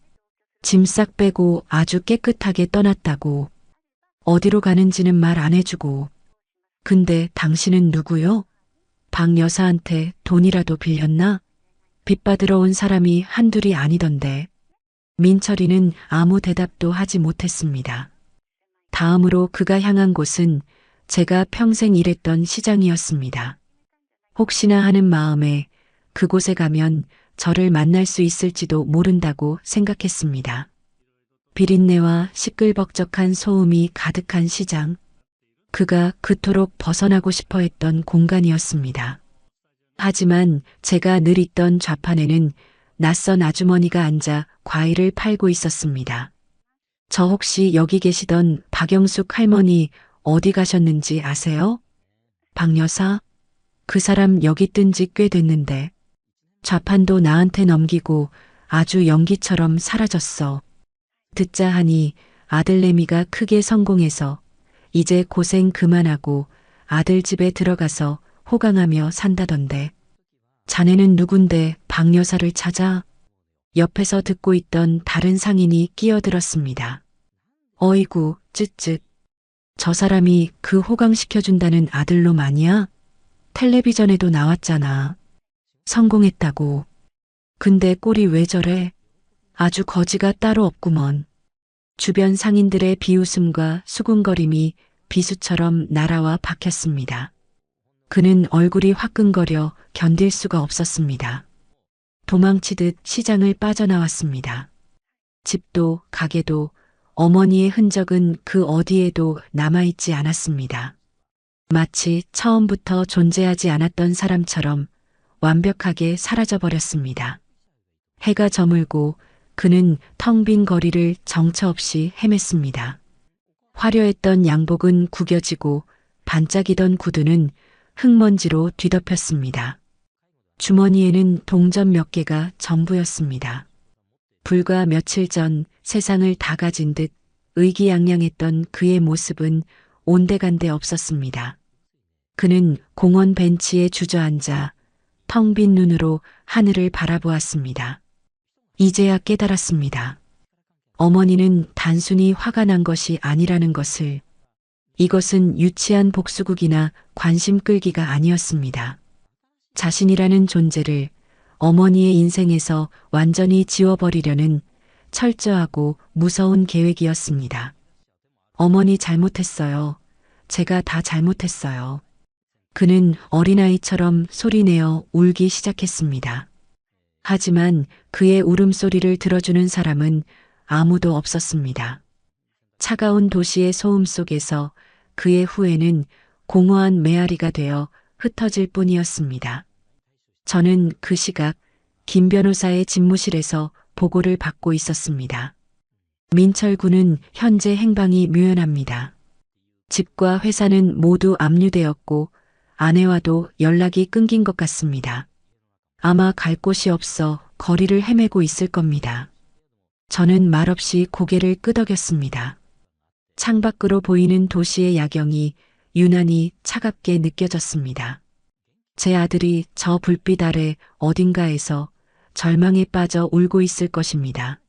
짐 싹 빼고 아주 깨끗하게 떠났다고. 어디로 가는지는 말 안 해주고. 근데 당신은 누구요? 박 여사한테 돈이라도 빌렸나? 빚 받으러 온 사람이 한둘이 아니던데. 민철이는 아무 대답도 하지 못했습니다. 다음으로 그가 향한 곳은 제가 평생 일했던 시장이었습니다. 혹시나 하는 마음에 그곳에 가면 저를 만날 수 있을지도 모른다고 생각했습니다. 비린내와 시끌벅적한 소음이 가득한 시장. 그가 그토록 벗어나고 싶어 했던 공간이었습니다. 하지만 제가 늘 있던 좌판에는 낯선 아주머니가 앉아 과일을 팔고 있었습니다. 저 혹시 여기 계시던 박영숙 할머니 어디 가셨는지 아세요? 박 여사, 그 사람 여기 뜬 지 꽤 됐는데. 좌판도 나한테 넘기고 아주 연기처럼 사라졌어. 듣자 하니 아들내미가 크게 성공해서 이제 고생 그만하고 아들 집에 들어가서 호강하며 산다던데. 자네는 누군데 박 여사를 찾아? 옆에서 듣고 있던 다른 상인이 끼어들었습니다. 어이구, 쯧쯧. 저 사람이 그 호강시켜준다는 아들놈 아니야? 텔레비전에도 나왔잖아. 성공했다고. 근데 꼴이 왜 저래? 아주 거지가 따로 없구먼. 주변 상인들의 비웃음과 수군거림이 비수처럼 날아와 박혔습니다. 그는 얼굴이 화끈거려 견딜 수가 없었습니다. 도망치듯 시장을 빠져나왔습니다. 집도 가게도 어머니의 흔적은 그 어디에도 남아있지 않았습니다. 마치 처음부터 존재하지 않았던 사람처럼 완벽하게 사라져버렸습니다. 해가 저물고 그는 텅 빈 거리를 정처 없이 헤맸습니다. 화려했던 양복은 구겨지고 반짝이던 구두는 흙먼지로 뒤덮였습니다. 주머니에는 동전 몇 개가 전부였습니다. 불과 며칠 전 세상을 다 가진 듯 의기양양했던 그의 모습은 온데간데 없었습니다. 그는 공원 벤치에 주저앉아 텅 빈 눈으로 하늘을 바라보았습니다. 이제야 깨달았습니다. 어머니는 단순히 화가 난 것이 아니라는 것을. 이것은 유치한 복수극이나 관심 끌기가 아니었습니다. 자신이라는 존재를 어머니의 인생에서 완전히 지워버리려는 철저하고 무서운 계획이었습니다. 어머니 잘못했어요. 제가 다 잘못했어요. 그는 어린아이처럼 소리내어 울기 시작했습니다. 하지만 그의 울음소리를 들어주는 사람은 아무도 없었습니다. 차가운 도시의 소음 속에서 그의 후회는 공허한 메아리가 되어 흩어질 뿐이었습니다. 저는 그 시각 김 변호사의 집무실에서 보고를 받고 있었습니다. 민철 군은 현재 행방이 묘연합니다. 집과 회사는 모두 압류되었고 아내와도 연락이 끊긴 것 같습니다. 아마 갈 곳이 없어 거리를 헤매고 있을 겁니다. 저는 말없이 고개를 끄덕였습니다. 창밖으로 보이는 도시의 야경이 유난히 차갑게 느껴졌습니다. 제 아들이 저 불빛 아래 어딘가에서 절망에 빠져 울고 있을 것입니다.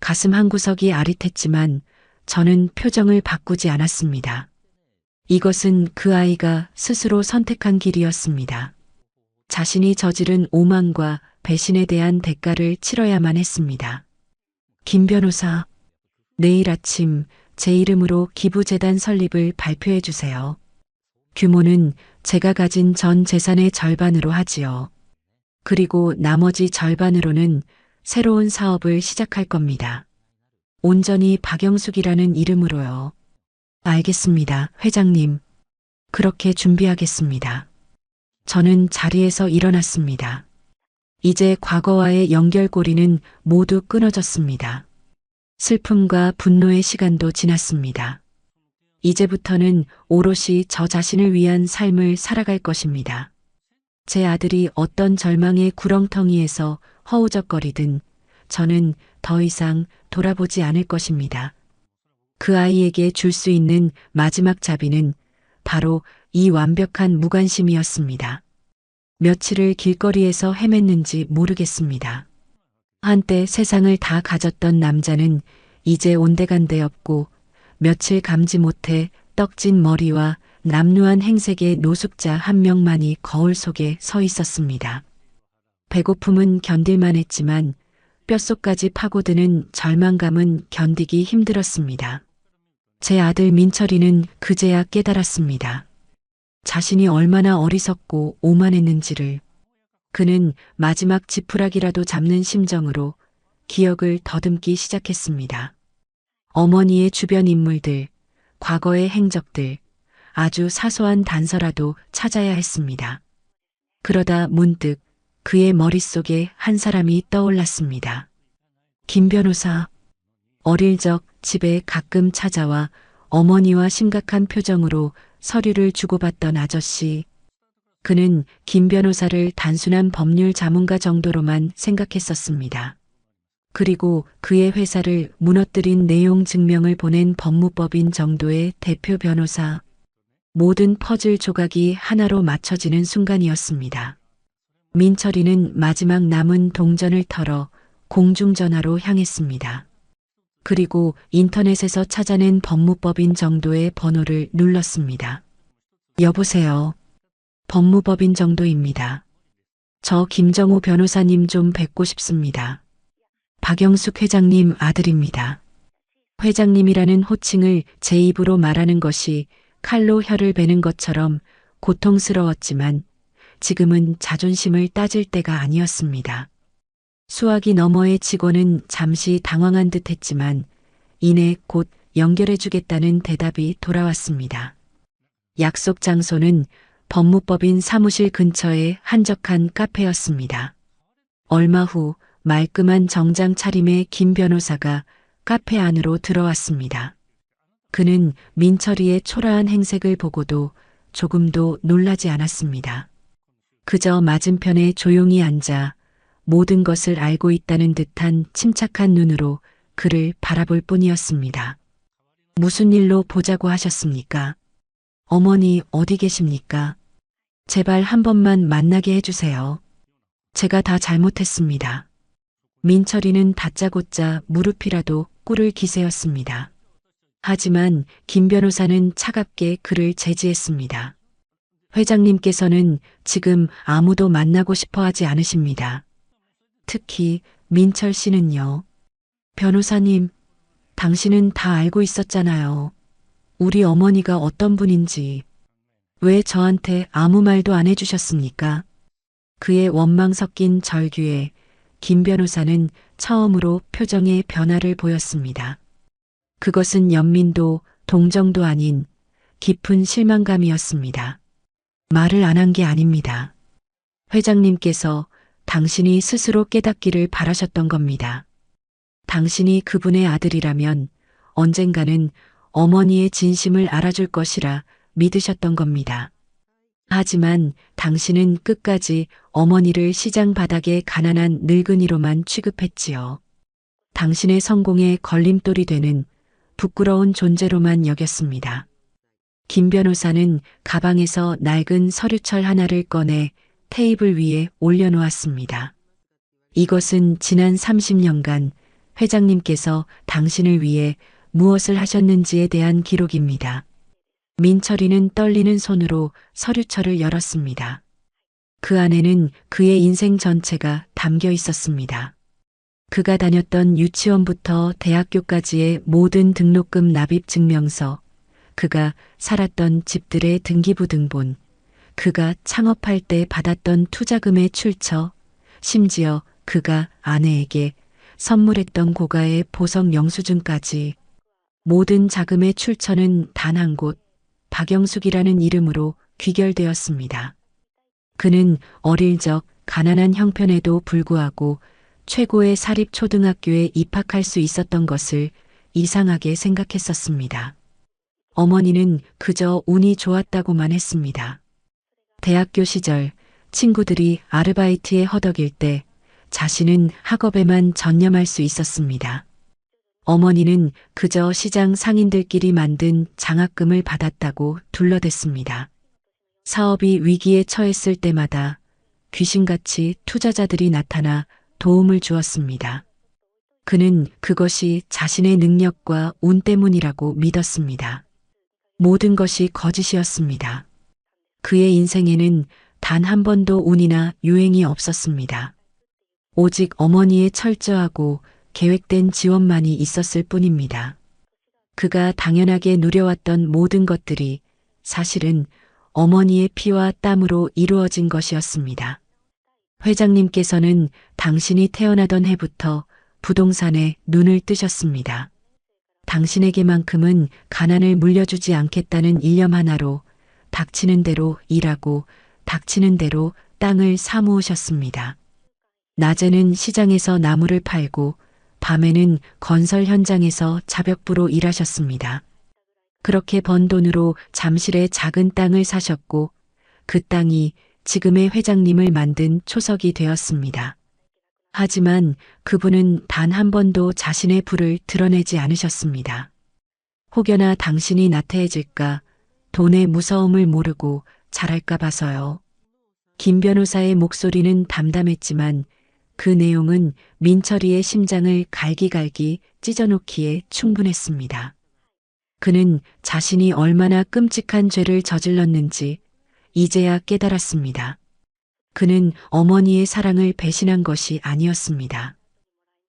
가슴 한구석이 아릿했지만 저는 표정을 바꾸지 않았습니다. 이것은 그 아이가 스스로 선택한 길이었습니다. 자신이 저지른 오만과 배신에 대한 대가를 치러야만 했습니다. 김 변호사, 내일 아침 제 이름으로 기부재단 설립을 발표해 주세요. 규모는 제가 가진 전 재산의 절반으로 하지요. 그리고 나머지 절반으로는 새로운 사업을 시작할 겁니다. 온전히 박영숙이라는 이름으로요. 알겠습니다, 회장님. 그렇게 준비하겠습니다. 저는 자리에서 일어났습니다. 이제 과거와의 연결고리는 모두 끊어졌습니다. 슬픔과 분노의 시간도 지났습니다. 이제부터는 오롯이 저 자신을 위한 삶을 살아갈 것입니다. 제 아들이 어떤 절망의 구렁텅이에서 허우적거리든 저는 더 이상 돌아보지 않을 것입니다. 그 아이에게 줄 수 있는 마지막 자비는 바로 이 완벽한 무관심이었습니다. 며칠을 길거리에서 헤맸는지 모르겠습니다. 한때 세상을 다 가졌던 남자는 이제 온데간데 없고 며칠 감지 못해 떡진 머리와 남루한 행색의 노숙자 한 명만이 거울 속에 서 있었습니다. 배고픔은 견딜만 했지만 뼛속까지 파고드는 절망감은 견디기 힘들었습니다. 제 아들 민철이는 그제야 깨달았습니다. 자신이 얼마나 어리석고 오만했는지를. 그는 마지막 지푸라기라도 잡는 심정으로 기억을 더듬기 시작했습니다. 어머니의 주변 인물들, 과거의 행적들, 아주 사소한 단서라도 찾아야 했습니다. 그러다 문득 그의 머릿속에 한 사람이 떠올랐습니다. 김 변호사. 어릴 적 집에 가끔 찾아와 어머니와 심각한 표정으로 서류를 주고받던 아저씨. 그는 김 변호사를 단순한 법률 자문가 정도로만 생각했었습니다. 그리고 그의 회사를 무너뜨린 내용 증명을 보낸 법무법인 정도의 대표 변호사. 모든 퍼즐 조각이 하나로 맞춰지는 순간이었습니다. 민철이는 마지막 남은 동전을 털어 공중전화로 향했습니다. 그리고 인터넷에서 찾아낸 법무법인 정도의 번호를 눌렀습니다. 여보세요. 법무법인 정도입니다. 저 김정우 변호사님 좀 뵙고 싶습니다. 박영숙 회장님 아들입니다. 회장님이라는 호칭을 제 입으로 말하는 것이 칼로 혀를 베는 것처럼 고통스러웠지만 지금은 자존심을 따질 때가 아니었습니다. 수화기 너머의 직원은 잠시 당황한 듯 했지만 이내 곧 연결해주겠다는 대답이 돌아왔습니다. 약속 장소는 법무법인 사무실 근처의 한적한 카페였습니다. 얼마 후 말끔한 정장 차림의 김 변호사가 카페 안으로 들어왔습니다. 그는 민철이의 초라한 행색을 보고도 조금도 놀라지 않았습니다. 그저 맞은편에 조용히 앉아 모든 것을 알고 있다는 듯한 침착한 눈으로 그를 바라볼 뿐이었습니다. 무슨 일로 보자고 하셨습니까? 어머니 어디 계십니까? 제발 한 번만 만나게 해주세요. 제가 다 잘못했습니다. 민철이는 다짜고짜 무릎이라도 꿇을 기세였습니다. 하지만 김 변호사는 차갑게 그를 제지했습니다. 회장님께서는 지금 아무도 만나고 싶어 하지 않으십니다. 특히 민철 씨는요. 변호사님, 당신은 다 알고 있었잖아요. 우리 어머니가 어떤 분인지. 왜 저한테 아무 말도 안 해주셨습니까? 그의 원망 섞인 절규에 김 변호사는 처음으로 표정에 변화를 보였습니다. 그것은 연민도 동정도 아닌 깊은 실망감이었습니다. 말을 안 한 게 아닙니다. 회장님께서 당신이 스스로 깨닫기를 바라셨던 겁니다. 당신이 그분의 아들이라면 언젠가는 어머니의 진심을 알아줄 것이라 믿으셨던 겁니다. 하지만 당신은 끝까지 어머니를 시장 바닥의 가난한 늙은이로만 취급했지요. 당신의 성공에 걸림돌이 되는 부끄러운 존재로만 여겼습니다. 김 변호사는 가방에서 낡은 서류철 하나를 꺼내 테이블 위에 올려놓았습니다. 이것은 지난 30년간 회장님께서 당신을 위해 무엇을 하셨는지에 대한 기록입니다. 민철이는 떨리는 손으로 서류철을 열었습니다. 그 안에는 그의 인생 전체가 담겨 있었습니다. 그가 다녔던 유치원부터 대학교까지의 모든 등록금 납입 증명서, 그가 살았던 집들의 등기부 등본, 그가 창업할 때 받았던 투자금의 출처, 심지어 그가 아내에게 선물했던 고가의 보석 영수증까지 모든 자금의 출처는 단 한 곳, 박영숙이라는 이름으로 귀결되었습니다. 그는 어릴 적 가난한 형편에도 불구하고 최고의 사립초등학교에 입학할 수 있었던 것을 이상하게 생각했었습니다. 어머니는 그저 운이 좋았다고만 했습니다. 대학교 시절 친구들이 아르바이트에 허덕일 때 자신은 학업에만 전념할 수 있었습니다. 어머니는 그저 시장 상인들끼리 만든 장학금을 받았다고 둘러댔습니다. 사업이 위기에 처했을 때마다 귀신같이 투자자들이 나타나 도움을 주었습니다. 그는 그것이 자신의 능력과 운 때문이라고 믿었습니다. 모든 것이 거짓이었습니다. 그의 인생에는 단 한 번도 운이나 유행이 없었습니다. 오직 어머니의 철저하고 계획된 지원만이 있었을 뿐입니다. 그가 당연하게 누려왔던 모든 것들이 사실은 어머니의 피와 땀으로 이루어진 것이었습니다. 회장님께서는 당신이 태어나던 해부터 부동산에 눈을 뜨셨습니다. 당신에게만큼은 가난을 물려주지 않겠다는 일념 하나로 닥치는 대로 일하고 닥치는 대로 땅을 사모으셨습니다. 낮에는 시장에서 나무를 팔고 밤에는 건설 현장에서 자벽부로 일하셨습니다. 그렇게 번 돈으로 잠실에 작은 땅을 사셨고 그 땅이 지금의 회장님을 만든 초석이 되었습니다. 하지만 그분은 단 한 번도 자신의 부를 드러내지 않으셨습니다. 혹여나 당신이 나태해질까, 돈의 무서움을 모르고 잘할까 봐서요. 김 변호사의 목소리는 담담했지만 그 내용은 민철이의 심장을 갈기갈기 찢어놓기에 충분했습니다. 그는 자신이 얼마나 끔찍한 죄를 저질렀는지 이제야 깨달았습니다. 그는 어머니의 사랑을 배신한 것이 아니었습니다.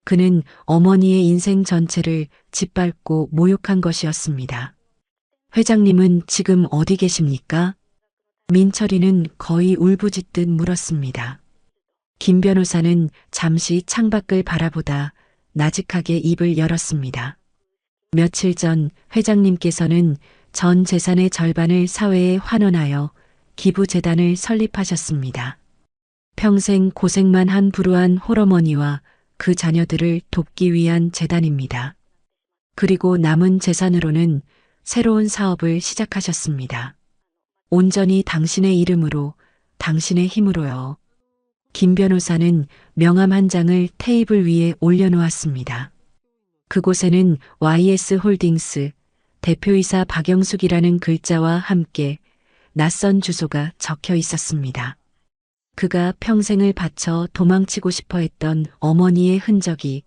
그는 어머니의 인생 전체를 짓밟고 모욕한 것이었습니다. 회장님은 지금 어디 계십니까? 민철이는 거의 울부짖듯 물었습니다. 김 변호사는 잠시 창밖을 바라보다 나직하게 입을 열었습니다. 며칠 전 회장님께서는 전 재산의 절반을 사회에 환원하여 기부재단을 설립하셨습니다. 평생 고생만 한 불우한 홀어머니와 그 자녀들을 돕기 위한 재단입니다. 그리고 남은 재산으로는 새로운 사업을 시작하셨습니다. 온전히 당신의 이름으로, 당신의 힘으로요. 김 변호사는 명함 한 장을 테이블 위에 올려놓았습니다. 그곳에는 YS홀딩스 대표이사 박영숙이라는 글자와 함께 낯선 주소가 적혀 있었습니다. 그가 평생을 바쳐 도망치고 싶어 했던 어머니의 흔적이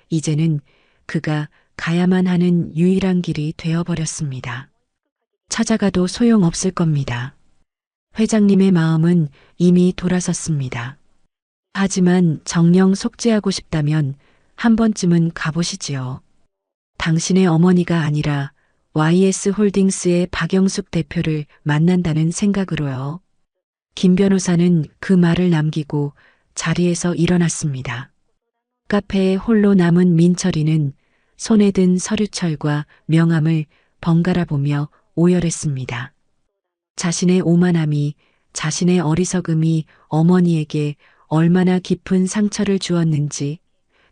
이제는 그가 가야만 하는 유일한 길이 되어버렸습니다. 찾아가도 소용없을 겁니다. 회장님의 마음은 이미 돌아섰습니다. 하지만 정녕 속죄하고 싶다면 한 번쯤은 가보시지요. 당신의 어머니가 아니라 YS홀딩스의 박영숙 대표를 만난다는 생각으로요. 김 변호사는 그 말을 남기고 자리에서 일어났습니다. 카페에 홀로 남은 민철이는 손에 든 서류철과 명함을 번갈아 보며 오열했습니다. 자신의 오만함이, 자신의 어리석음이 어머니에게 얼마나 깊은 상처를 주었는지,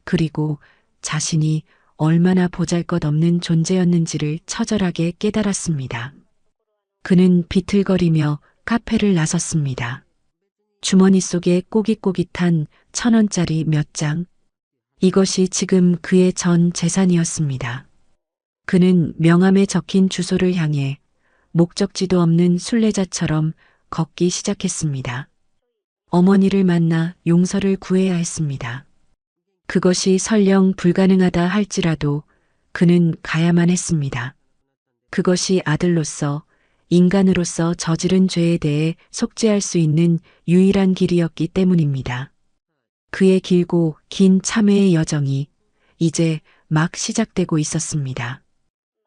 그리고 자신이 얼마나 보잘것없는 존재였는지를 처절하게 깨달았습니다. 그는 비틀거리며 카페를 나섰습니다. 주머니 속에 꼬깃꼬깃한 1,000원짜리 몇 장. 이것이 지금 그의 전 재산이었습니다. 그는 명함에 적힌 주소를 향해 목적지도 없는 순례자처럼 걷기 시작했습니다. 어머니를 만나 용서를 구해야 했습니다. 그것이 설령 불가능하다 할지라도 그는 가야만 했습니다. 그것이 아들로서, 인간으로서 저지른 죄에 대해 속죄할 수 있는 유일한 길이었기 때문입니다. 그의 길고 긴 참회의 여정이 이제 막 시작되고 있었습니다.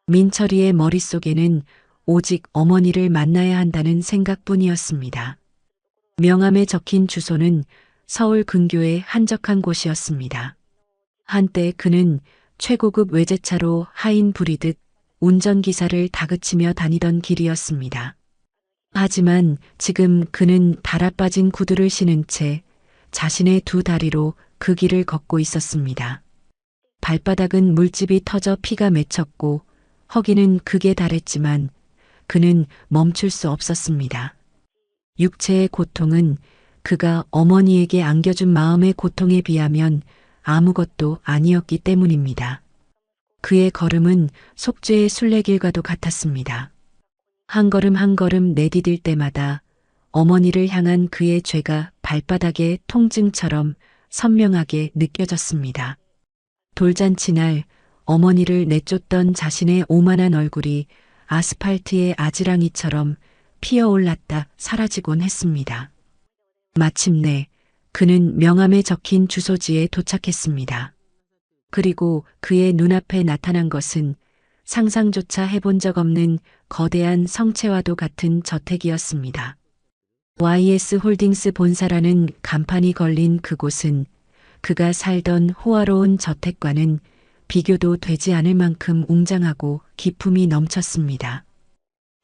민철이의 머릿속에는 오직 어머니를 만나야 한다는 생각뿐이었습니다. 명함에 적힌 주소는 서울 근교의 한적한 곳이었습니다. 한때 그는 최고급 외제차로 하인 부리듯 운전기사를 다그치며 다니던 길이었습니다. 하지만 지금 그는 달아빠진 구두를 신은 채 자신의 두 다리로 그 길을 걷고 있었습니다. 발바닥은 물집이 터져 피가 맺혔고 허기는 극에 달했지만 그는 멈출 수 없었습니다. 육체의 고통은 그가 어머니에게 안겨준 마음의 고통에 비하면 아무것도 아니었기 때문입니다. 그의 걸음은 속죄의 순례길과도 같았습니다. 한 걸음 한 걸음 내디딜 때마다 어머니를 향한 그의 죄가 발바닥의 통증처럼 선명하게 느껴졌습니다. 돌잔치 날 어머니를 내쫓던 자신의 오만한 얼굴이 아스팔트의 아지랑이처럼 피어올랐다 사라지곤 했습니다. 마침내 그는 명함에 적힌 주소지에 도착했습니다. 그리고 그의 눈앞에 나타난 것은 상상조차 해본 적 없는 거대한 성체와도 같은 저택이었습니다. YS 홀딩스 본사라는 간판이 걸린 그곳은 그가 살던 호화로운 저택과는 비교도 되지 않을 만큼 웅장하고 기품이 넘쳤습니다.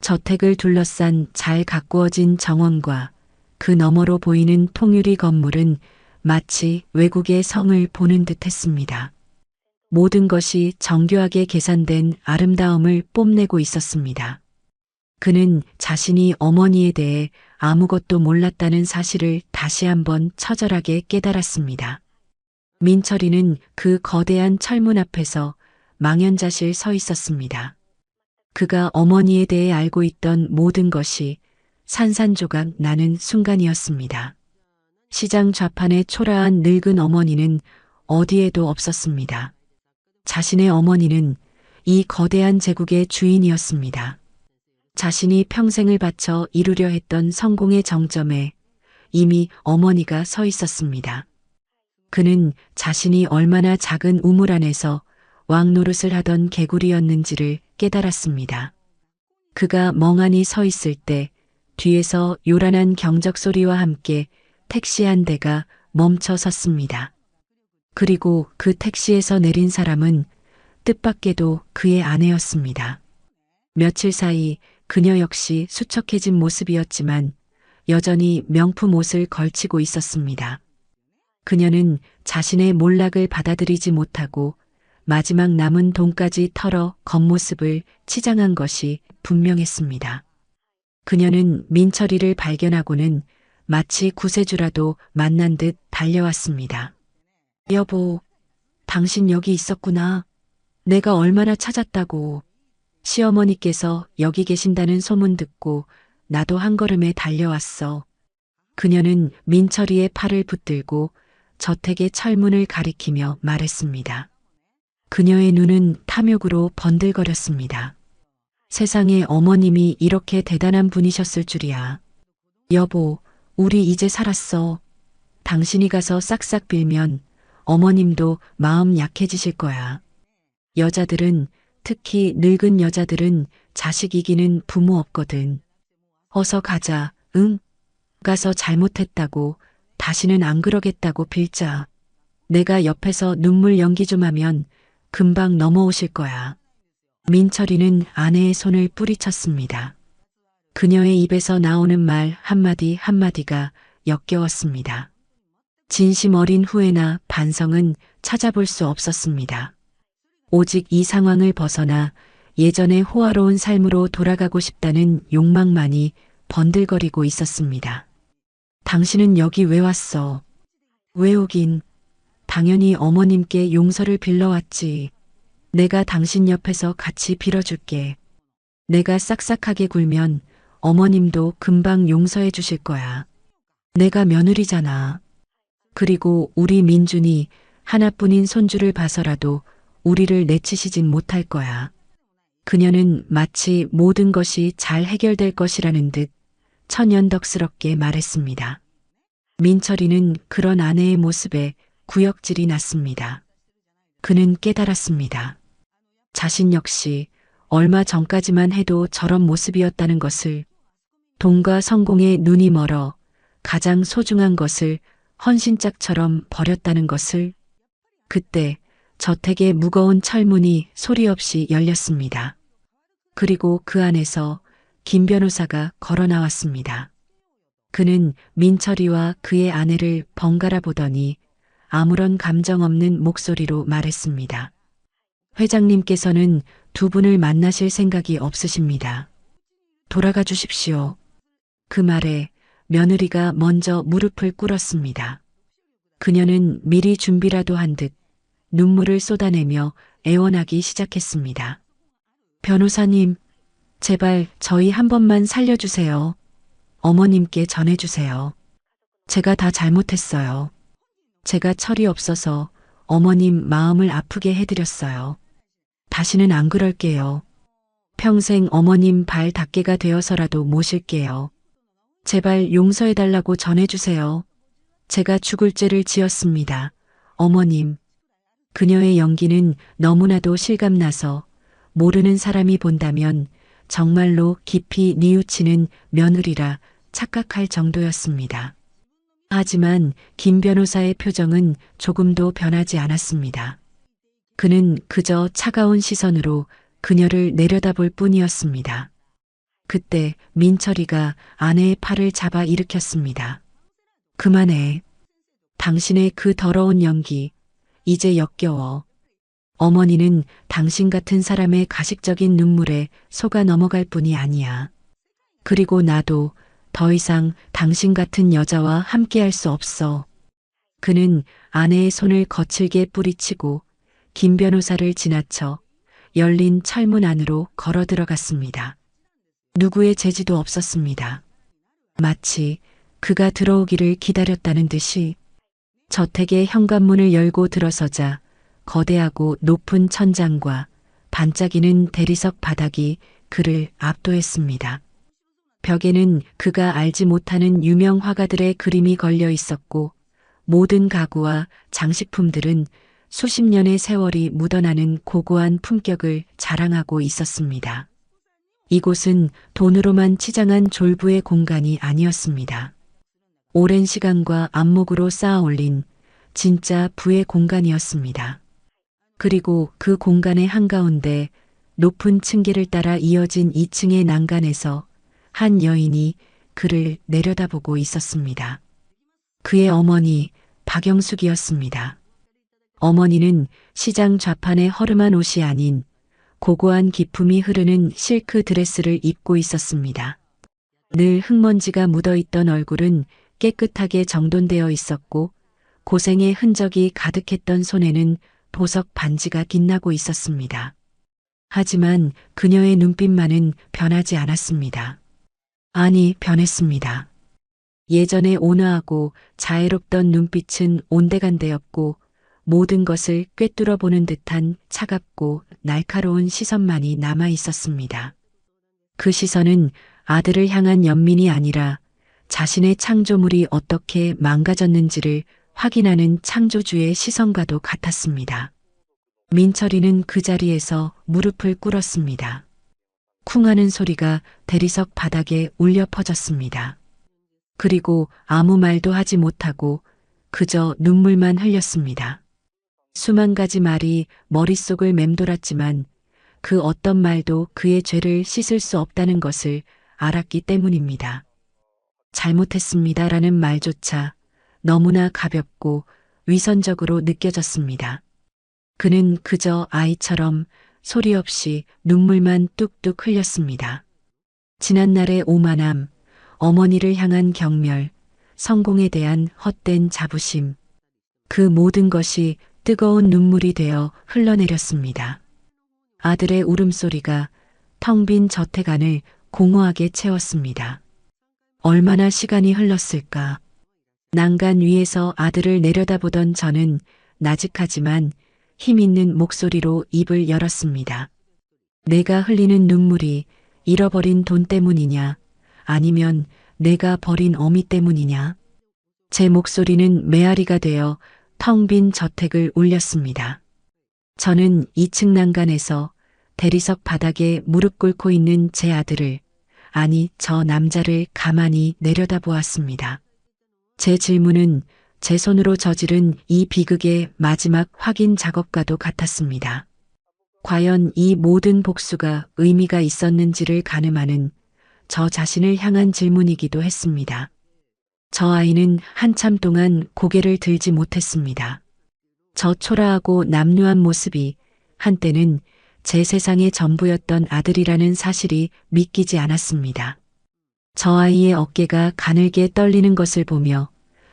저택을 둘러싼 잘 가꾸어진 정원과 그 너머로 보이는 통유리 건물은 마치 외국의 성을 보는 듯 했습니다. 모든 것이 정교하게 계산된 아름다움을 뽐내고 있었습니다. 그는 자신이 어머니에 대해 아무것도 몰랐다는 사실을 다시 한번 처절하게 깨달았습니다. 민철이는 그 거대한 철문 앞에서 망연자실 서 있었습니다. 그가 어머니에 대해 알고 있던 모든 것이 산산조각 나는 순간이었습니다. 시장 좌판에 초라한 늙은 어머니는 어디에도 없었습니다. 자신의 어머니는 이 거대한 제국의 주인이었습니다. 자신이 평생을 바쳐 이루려 했던 성공의 정점에 이미 어머니가 서 있었습니다. 그는 자신이 얼마나 작은 우물 안에서 왕노릇을 하던 개구리였는지를 깨달았습니다. 그가 멍하니 서 있을 때 뒤에서 요란한 경적 소리와 함께 택시 한 대가 멈춰 섰습니다. 그리고 그 택시에서 내린 사람은 뜻밖에도 그의 아내였습니다. 며칠 사이 그녀 역시 수척해진 모습이었지만 여전히 명품 옷을 걸치고 있었습니다. 그녀는 자신의 몰락을 받아들이지 못하고 마지막 남은 돈까지 털어 겉모습을 치장한 것이 분명했습니다. 그녀는 민철이를 발견하고는 마치 구세주라도 만난 듯 달려왔습니다. 여보, 당신 여기 있었구나. 내가 얼마나 찾았다고. 시어머니께서 여기 계신다는 소문 듣고 나도 한 걸음에 달려왔어. 그녀는 민철이의 팔을 붙들고 저택의 철문을 가리키며 말했습니다. 그녀의 눈은 탐욕으로 번들거렸습니다. 세상에 어머님이 이렇게 대단한 분이셨을 줄이야. 여보, 우리 이제 살았어. 당신이 가서 싹싹 빌면 어머님도 마음 약해지실 거야. 여자들은, 특히 늙은 여자들은 자식 이기는 부모 없거든. 어서 가자, 응? 가서 잘못했다고, 다시는 안 그러겠다고 빌자. 내가 옆에서 눈물 연기 좀 하면 금방 넘어오실 거야. 민철이는 아내의 손을 뿌리쳤습니다. 그녀의 입에서 나오는 말 한마디 한마디가 역겨웠습니다. 진심 어린 후회나 반성은 찾아볼 수 없었습니다. 오직 이 상황을 벗어나 예전의 호화로운 삶으로 돌아가고 싶다는 욕망만이 번들거리고 있었습니다. 당신은 여기 왜 왔어? 왜 오긴? 당연히 어머님께 용서를 빌러왔지. 내가 당신 옆에서 같이 빌어줄게. 내가 싹싹하게 굴면 어머님도 금방 용서해 주실 거야. 내가 며느리잖아. 그리고 우리 민준이 하나뿐인 손주를 봐서라도 우리를 내치시진 못할 거야. 그녀는 마치 모든 것이 잘 해결될 것이라는 듯 천연덕스럽게 말했습니다. 민철이는 그런 아내의 모습에 구역질이 났습니다. 그는 깨달았습니다. 자신 역시 얼마 전까지만 해도 저런 모습이었다는 것을, 돈과 성공에 눈이 멀어 가장 소중한 것을 헌신짝처럼 버렸다는 것을. 그때 저택의 무거운 철문이 소리 없이 열렸습니다. 그리고 그 안에서 김 변호사가 걸어 나왔습니다. 그는 민철이와 그의 아내를 번갈아 보더니 아무런 감정 없는 목소리로 말했습니다. 회장님께서는 두 분을 만나실 생각이 없으십니다. 돌아가 주십시오. 그 말에 며느리가 먼저 무릎을 꿇었습니다. 그녀는 미리 준비라도 한 듯 눈물을 쏟아내며 애원하기 시작했습니다. 변호사님, 제발 저희 한 번만 살려주세요. 어머님께 전해주세요. 제가 다 잘못했어요. 제가 철이 없어서 어머님 마음을 아프게 해드렸어요. 다시는 안 그럴게요. 평생 어머님 발 닦개가 되어서라도 모실게요. 제발 용서해달라고 전해주세요. 제가 죽을 죄를 지었습니다. 어머님. 그녀의 연기는 너무나도 실감나서 모르는 사람이 본다면 정말로 깊이 뉘우치는 며느리라 착각할 정도였습니다. 하지만 김 변호사의 표정은 조금도 변하지 않았습니다. 그는 그저 차가운 시선으로 그녀를 내려다볼 뿐이었습니다. 그때 민철이가 아내의 팔을 잡아 일으켰습니다. 그만해. 당신의 그 더러운 연기, 이제 역겨워. 어머니는 당신 같은 사람의 가식적인 눈물에 속아 넘어갈 뿐이 아니야. 그리고 나도 더 이상 당신 같은 여자와 함께할 수 없어. 그는 아내의 손을 거칠게 뿌리치고 김 변호사를 지나쳐 열린 철문 안으로 걸어 들어갔습니다. 누구의 제지도 없었습니다. 마치 그가 들어오기를 기다렸다는 듯이 저택의 현관문을 열고 들어서자 거대하고 높은 천장과 반짝이는 대리석 바닥이 그를 압도했습니다. 벽에는 그가 알지 못하는 유명 화가들의 그림이 걸려 있었고 모든 가구와 장식품들은 수십 년의 세월이 묻어나는 고고한 품격을 자랑하고 있었습니다. 이곳은 돈으로만 치장한 졸부의 공간이 아니었습니다. 오랜 시간과 안목으로 쌓아 올린 진짜 부의 공간이었습니다. 그리고 그 공간의 한가운데 높은 층계를 따라 이어진 2층의 난간에서 한 여인이 그를 내려다보고 있었습니다. 그의 어머니 박영숙이었습니다. 어머니는 시장 좌판에 허름한 옷이 아닌 고고한 기품이 흐르는 실크 드레스를 입고 있었습니다. 늘 흙먼지가 묻어있던 얼굴은 깨끗하게 정돈되어 있었고 고생의 흔적이 가득했던 손에는 보석 반지가 빛나고 있었습니다. 하지만 그녀의 눈빛만은 변하지 않았습니다. 아니, 변했습니다. 예전에 온화하고 자애롭던 눈빛은 온데간데였고 모든 것을 꿰뚫어 보는 듯한 차갑고 날카로운 시선만이 남아 있었습니다. 그 시선은 아들을 향한 연민이 아니라 자신의 창조물이 어떻게 망가졌는지를 확인하는 창조주의 시선과도 같았습니다. 민철이는 그 자리에서 무릎을 꿇었습니다. 쿵 하는 소리가 대리석 바닥에 울려 퍼졌습니다. 그리고 아무 말도 하지 못하고 그저 눈물만 흘렸습니다. 수만 가지 말이 머릿속을 맴돌았지만 그 어떤 말도 그의 죄를 씻을 수 없다는 것을 알았기 때문입니다. 잘못했습니다라는 말조차 너무나 가볍고 위선적으로 느껴졌습니다. 그는 그저 아이처럼 소리 없이 눈물만 뚝뚝 흘렸습니다. 지난날의 오만함, 어머니를 향한 경멸, 성공에 대한 헛된 자부심, 그 모든 것이 뜨거운 눈물이 되어 흘러내렸습니다. 아들의 울음소리가 텅 빈 저택 안을 공허하게 채웠습니다. 얼마나 시간이 흘렀을까. 난간 위에서 아들을 내려다보던 저는 나직하지만 힘있는 목소리로 입을 열었습니다. 내가 흘리는 눈물이 잃어버린 돈 때문이냐, 아니면 내가 버린 어미 때문이냐. 제 목소리는 메아리가 되어 텅 빈 저택을 울렸습니다. 저는 2층 난간에서 대리석 바닥에 무릎 꿇고 있는 제 아들을, 아니 저 남자를 가만히 내려다보았습니다. 제 질문은 제 손으로 저지른 이 비극의 마지막 확인 작업과도 같았습니다. 과연 이 모든 복수가 의미가 있었는지를 가늠하는 저 자신을 향한 질문이기도 했습니다. 저 아이는 한참 동안 고개를 들지 못했습니다. 저 초라하고 남루한 모습이 한때는 제 세상의 전부였던 아들이라는 사실이 믿기지 않았습니다. 저 아이의 어깨가 가늘게 떨리는 것을 보며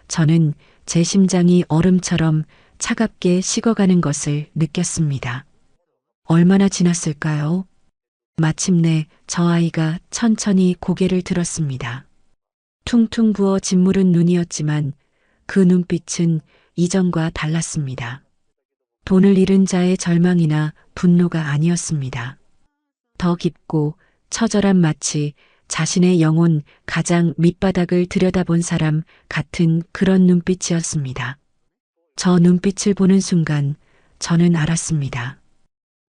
저는 제 심장이 얼음처럼 차갑게 식어가는 것을 느꼈습니다. 얼마나 지났을까요? 마침내 저 아이가 천천히 고개를 들었습니다. 퉁퉁 부어 짓무른 눈이었지만 그 눈빛은 이전과 달랐습니다. 돈을 잃은 자의 절망이나 분노가 아니었습니다. 더 깊고 처절한, 마치 자신의 영혼 가장 밑바닥을 들여다본 사람 같은 그런 눈빛이었습니다. 저 눈빛을 보는 순간 저는 알았습니다.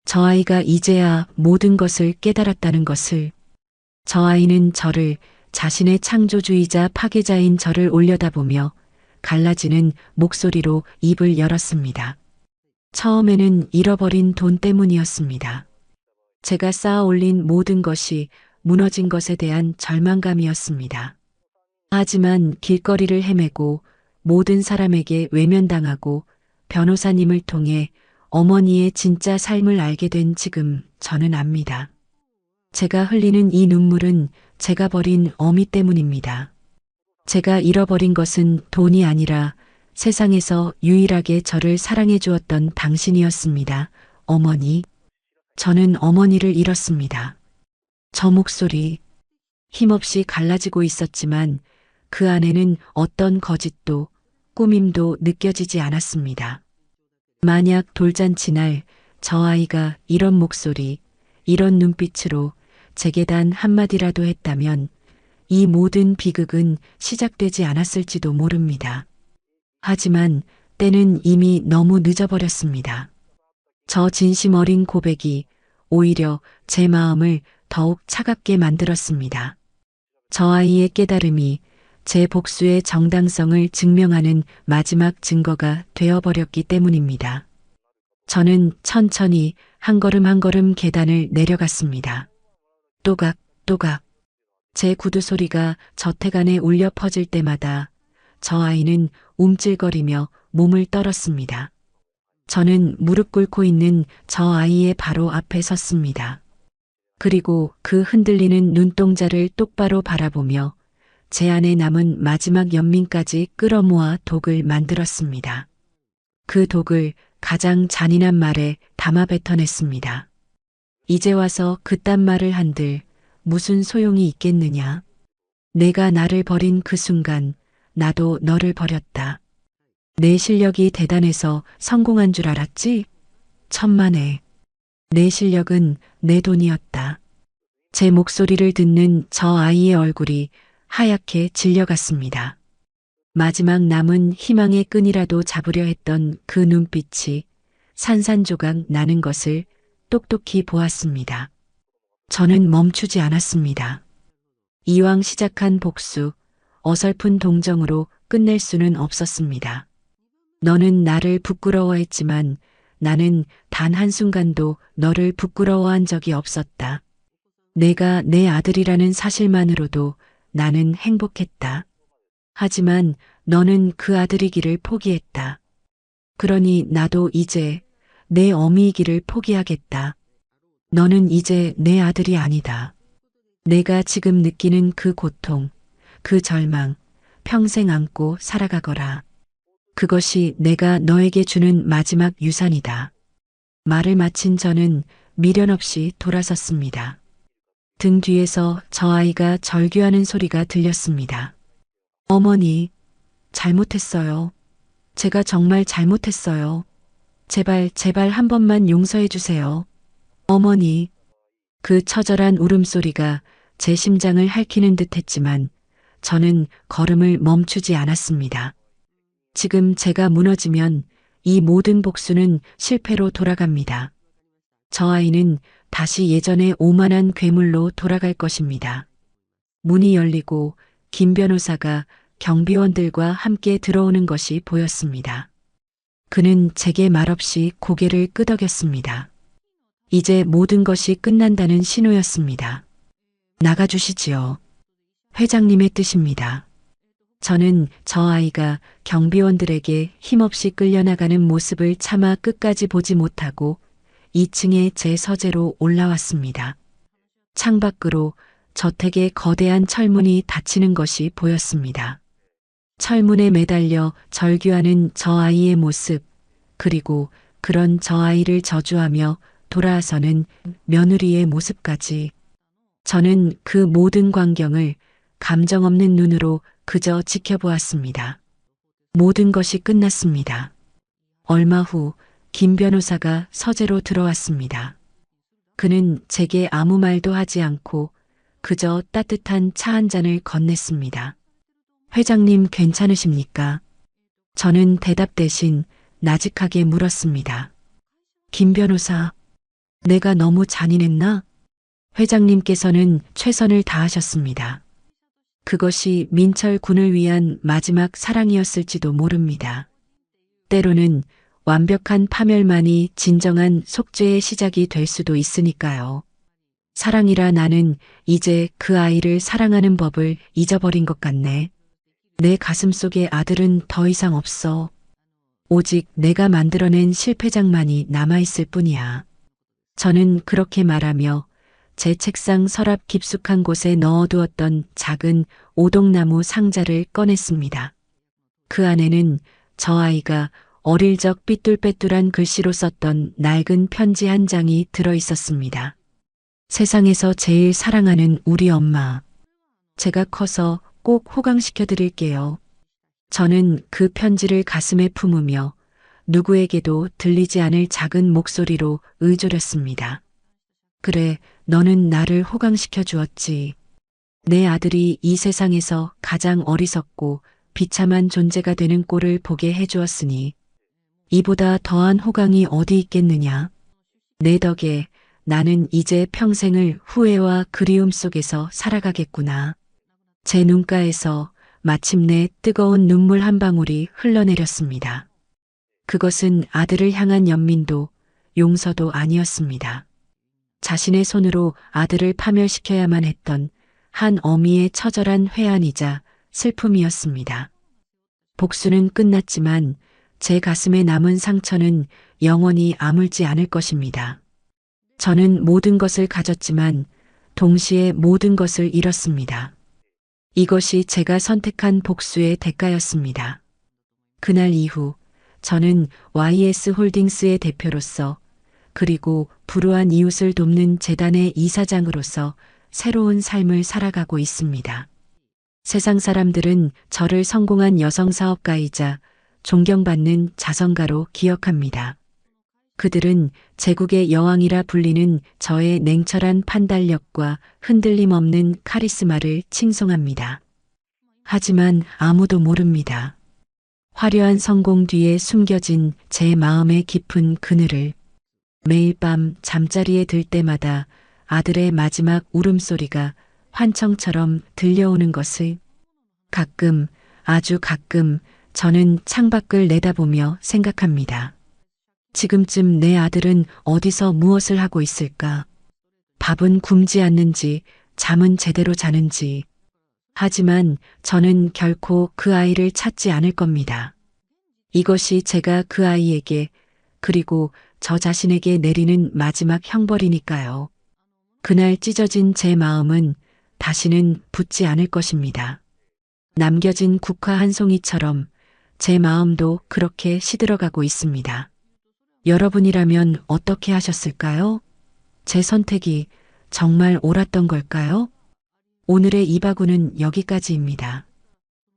저 아이가 이제야 모든 것을 깨달았다는 것을. 저 아이는 저를, 자신의 창조주의자 파괴자인 저를 올려다보며 갈라지는 목소리로 입을 열었습니다. 처음에는 잃어버린 돈 때문이었습니다. 제가 쌓아 올린 모든 것이 무너진 것에 대한 절망감이었습니다. 하지만 길거리를 헤매고 모든 사람에게 외면당하고 변호사님을 통해 어머니의 진짜 삶을 알게 된 지금 저는 압니다. 제가 흘리는 이 눈물은 제가 버린 어미 때문입니다. 제가 잃어버린 것은 돈이 아니라 세상에서 유일하게 저를 사랑해 주었던 당신이었습니다. 어머니. 저는 어머니를 잃었습니다. 저 목소리, 힘없이 갈라지고 있었지만 그 안에는 어떤 거짓도 꾸밈도 느껴지지 않았습니다. 만약 돌잔치 날 저 아이가 이런 목소리, 이런 눈빛으로 제게 단 한마디라도 했다면 이 모든 비극은 시작되지 않았을지도 모릅니다. 하지만 때는 이미 너무 늦어버렸습니다. 저 진심 어린 고백이 오히려 제 마음을 더욱 차갑게 만들었습니다. 저 아이의 깨달음이 제 복수의 정당성을 증명하는 마지막 증거가 되어버렸기 때문입니다. 저는 천천히 한 걸음 한 걸음 계단을 내려갔습니다. 또각, 또각. 제 구두 소리가 저택 안에 울려 퍼질 때마다 저 아이는 움찔거리며 몸을 떨었습니다. 저는 무릎 꿇고 있는 저 아이의 바로 앞에 섰습니다. 그리고 그 흔들리는 눈동자를 똑바로 바라보며 제 안에 남은 마지막 연민까지 끌어모아 독을 만들었습니다. 그 독을 가장 잔인한 말에 담아 뱉어냈습니다. 이제 와서 그딴 말을 한들 무슨 소용이 있겠느냐. 내가 나를 버린 그 순간 나도 너를 버렸다. 내 실력이 대단해서 성공한 줄 알았지? 천만에. 내 실력은 내 돈이었다. 제 목소리를 듣는 저 아이의 얼굴이 하얗게 질려갔습니다. 마지막 남은 희망의 끈이라도 잡으려 했던 그 눈빛이 산산조각 나는 것을 똑똑히 보았습니다. 저는 멈추지 않았습니다. 이왕 시작한 복수, 어설픈 동정으로 끝낼 수는 없었습니다. 너는 나를 부끄러워했지만 나는 단 한순간도 너를 부끄러워한 적이 없었다. 내가 내 아들이라는 사실만으로도 나는 행복했다. 하지만 너는 그 아들이기를 포기했다. 그러니 나도 이제 내 어미이기를 포기하겠다. 너는 이제 내 아들이 아니다. 내가 지금 느끼는 그 고통, 그 절망, 평생 안고 살아가거라. 그것이 내가 너에게 주는 마지막 유산이다. 말을 마친 저는 미련 없이 돌아섰습니다. 등 뒤에서 저 아이가 절규하는 소리가 들렸습니다. 어머니, 잘못했어요. 제가 정말 잘못했어요. 제발, 제발 한 번만 용서해 주세요. 어머니. 그 처절한 울음소리가 제 심장을 핥히는 듯 했지만 저는 걸음을 멈추지 않았습니다. 지금 제가 무너지면 이 모든 복수는 실패로 돌아갑니다. 저 아이는 다시 예전의 오만한 괴물로 돌아갈 것입니다. 문이 열리고 김 변호사가 경비원들과 함께 들어오는 것이 보였습니다. 그는 제게 말없이 고개를 끄덕였습니다. 이제 모든 것이 끝난다는 신호였습니다. 나가주시지요. 회장님의 뜻입니다. 저는 저 아이가 경비원들에게 힘없이 끌려나가는 모습을 차마 끝까지 보지 못하고 2층에 제 서재로 올라왔습니다. 창밖으로 저택의 거대한 철문이 닫히는 것이 보였습니다. 철문에 매달려 절규하는 저 아이의 모습, 그리고 그런 저 아이를 저주하며 돌아서는 며느리의 모습까지. 저는 그 모든 광경을 감정 없는 눈으로 그저 지켜보았습니다. 모든 것이 끝났습니다. 얼마 후 김 변호사가 서재로 들어왔습니다. 그는 제게 아무 말도 하지 않고 그저 따뜻한 차 한 잔을 건넸습니다. 회장님 괜찮으십니까? 저는 대답 대신 나직하게 물었습니다. 김 변호사, 내가 너무 잔인했나? 회장님께서는 최선을 다하셨습니다. 그것이 민철 군을 위한 마지막 사랑이었을지도 모릅니다. 때로는 완벽한 파멸만이 진정한 속죄의 시작이 될 수도 있으니까요. 사랑이라 나는 이제 그 아이를 사랑하는 법을 잊어버린 것 같네. 내 가슴 속에 아들은 더 이상 없어. 오직 내가 만들어낸 실패작만이 남아있을 뿐이야. 저는 그렇게 말하며 제 책상 서랍 깊숙한 곳에 넣어두었던 작은 오동나무 상자를 꺼냈습니다. 그 안에는 저 아이가 어릴 적 삐뚤빼뚤한 글씨로 썼던 낡은 편지 한 장이 들어 있었습니다. 세상에서 제일 사랑하는 우리 엄마. 제가 커서 꼭 호강시켜 드릴게요. 저는 그 편지를 가슴에 품으며 누구에게도 들리지 않을 작은 목소리로 의조렸습니다. 그래, 너는 나를 호강시켜 주었지. 내 아들이 이 세상에서 가장 어리석고 비참한 존재가 되는 꼴을 보게 해주었으니 이보다 더한 호강이 어디 있겠느냐. 내 덕에 나는 이제 평생을 후회와 그리움 속에서 살아가겠구나. 제 눈가에서 마침내 뜨거운 눈물 한 방울이 흘러내렸습니다. 그것은 아들을 향한 연민도 용서도 아니었습니다. 자신의 손으로 아들을 파멸시켜야만 했던 한 어미의 처절한 회한이자 슬픔이었습니다. 복수는 끝났지만 제 가슴에 남은 상처는 영원히 아물지 않을 것입니다. 저는 모든 것을 가졌지만 동시에 모든 것을 잃었습니다. 이것이 제가 선택한 복수의 대가였습니다. 그날 이후 저는 YS 홀딩스의 대표로서 그리고 불우한 이웃을 돕는 재단의 이사장으로서 새로운 삶을 살아가고 있습니다. 세상 사람들은 저를 성공한 여성 사업가이자 존경받는 자선가로 기억합니다. 그들은 제국의 여왕이라 불리는 저의 냉철한 판단력과 흔들림 없는 카리스마를 칭송합니다. 하지만 아무도 모릅니다. 화려한 성공 뒤에 숨겨진 제 마음의 깊은 그늘을. 매일 밤 잠자리에 들 때마다 아들의 마지막 울음소리가 환청처럼 들려오는 것을 가끔, 아주 가끔 저는 창밖을 내다보며 생각합니다. 지금쯤 내 아들은 어디서 무엇을 하고 있을까? 밥은 굶지 않는지, 잠은 제대로 자는지. 하지만 저는 결코 그 아이를 찾지 않을 겁니다. 이것이 제가 그 아이에게 그리고 저 자신에게 내리는 마지막 형벌이니까요. 그날 찢어진 제 마음은 다시는 붙지 않을 것입니다. 남겨진 국화 한 송이처럼 제 마음도 그렇게 시들어가고 있습니다. 여러분이라면 어떻게 하셨을까요? 제 선택이 정말 옳았던 걸까요? 오늘의 이바구는 여기까지입니다.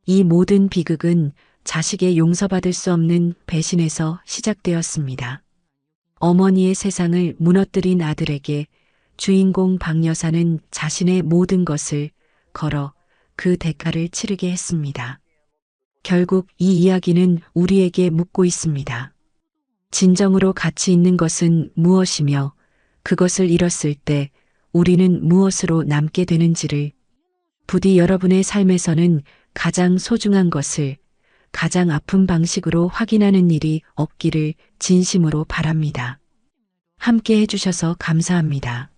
이 모든 비극은 자식의 용서받을 수 없는 배신에서 시작되었습니다. 어머니의 세상을 무너뜨린 아들에게 주인공 박 여사는 자신의 모든 것을 걸어 그 대가를 치르게 했습니다. 결국 이 이야기는 우리에게 묻고 있습니다. 진정으로 가치 있는 것은 무엇이며 그것을 잃었을 때 우리는 무엇으로 남게 되는지를 부디 여러분의 삶에서는 가장 소중한 것을 가장 아픈 방식으로 확인하는 일이 없기를 진심으로 바랍니다. 함께 해주셔서 감사합니다.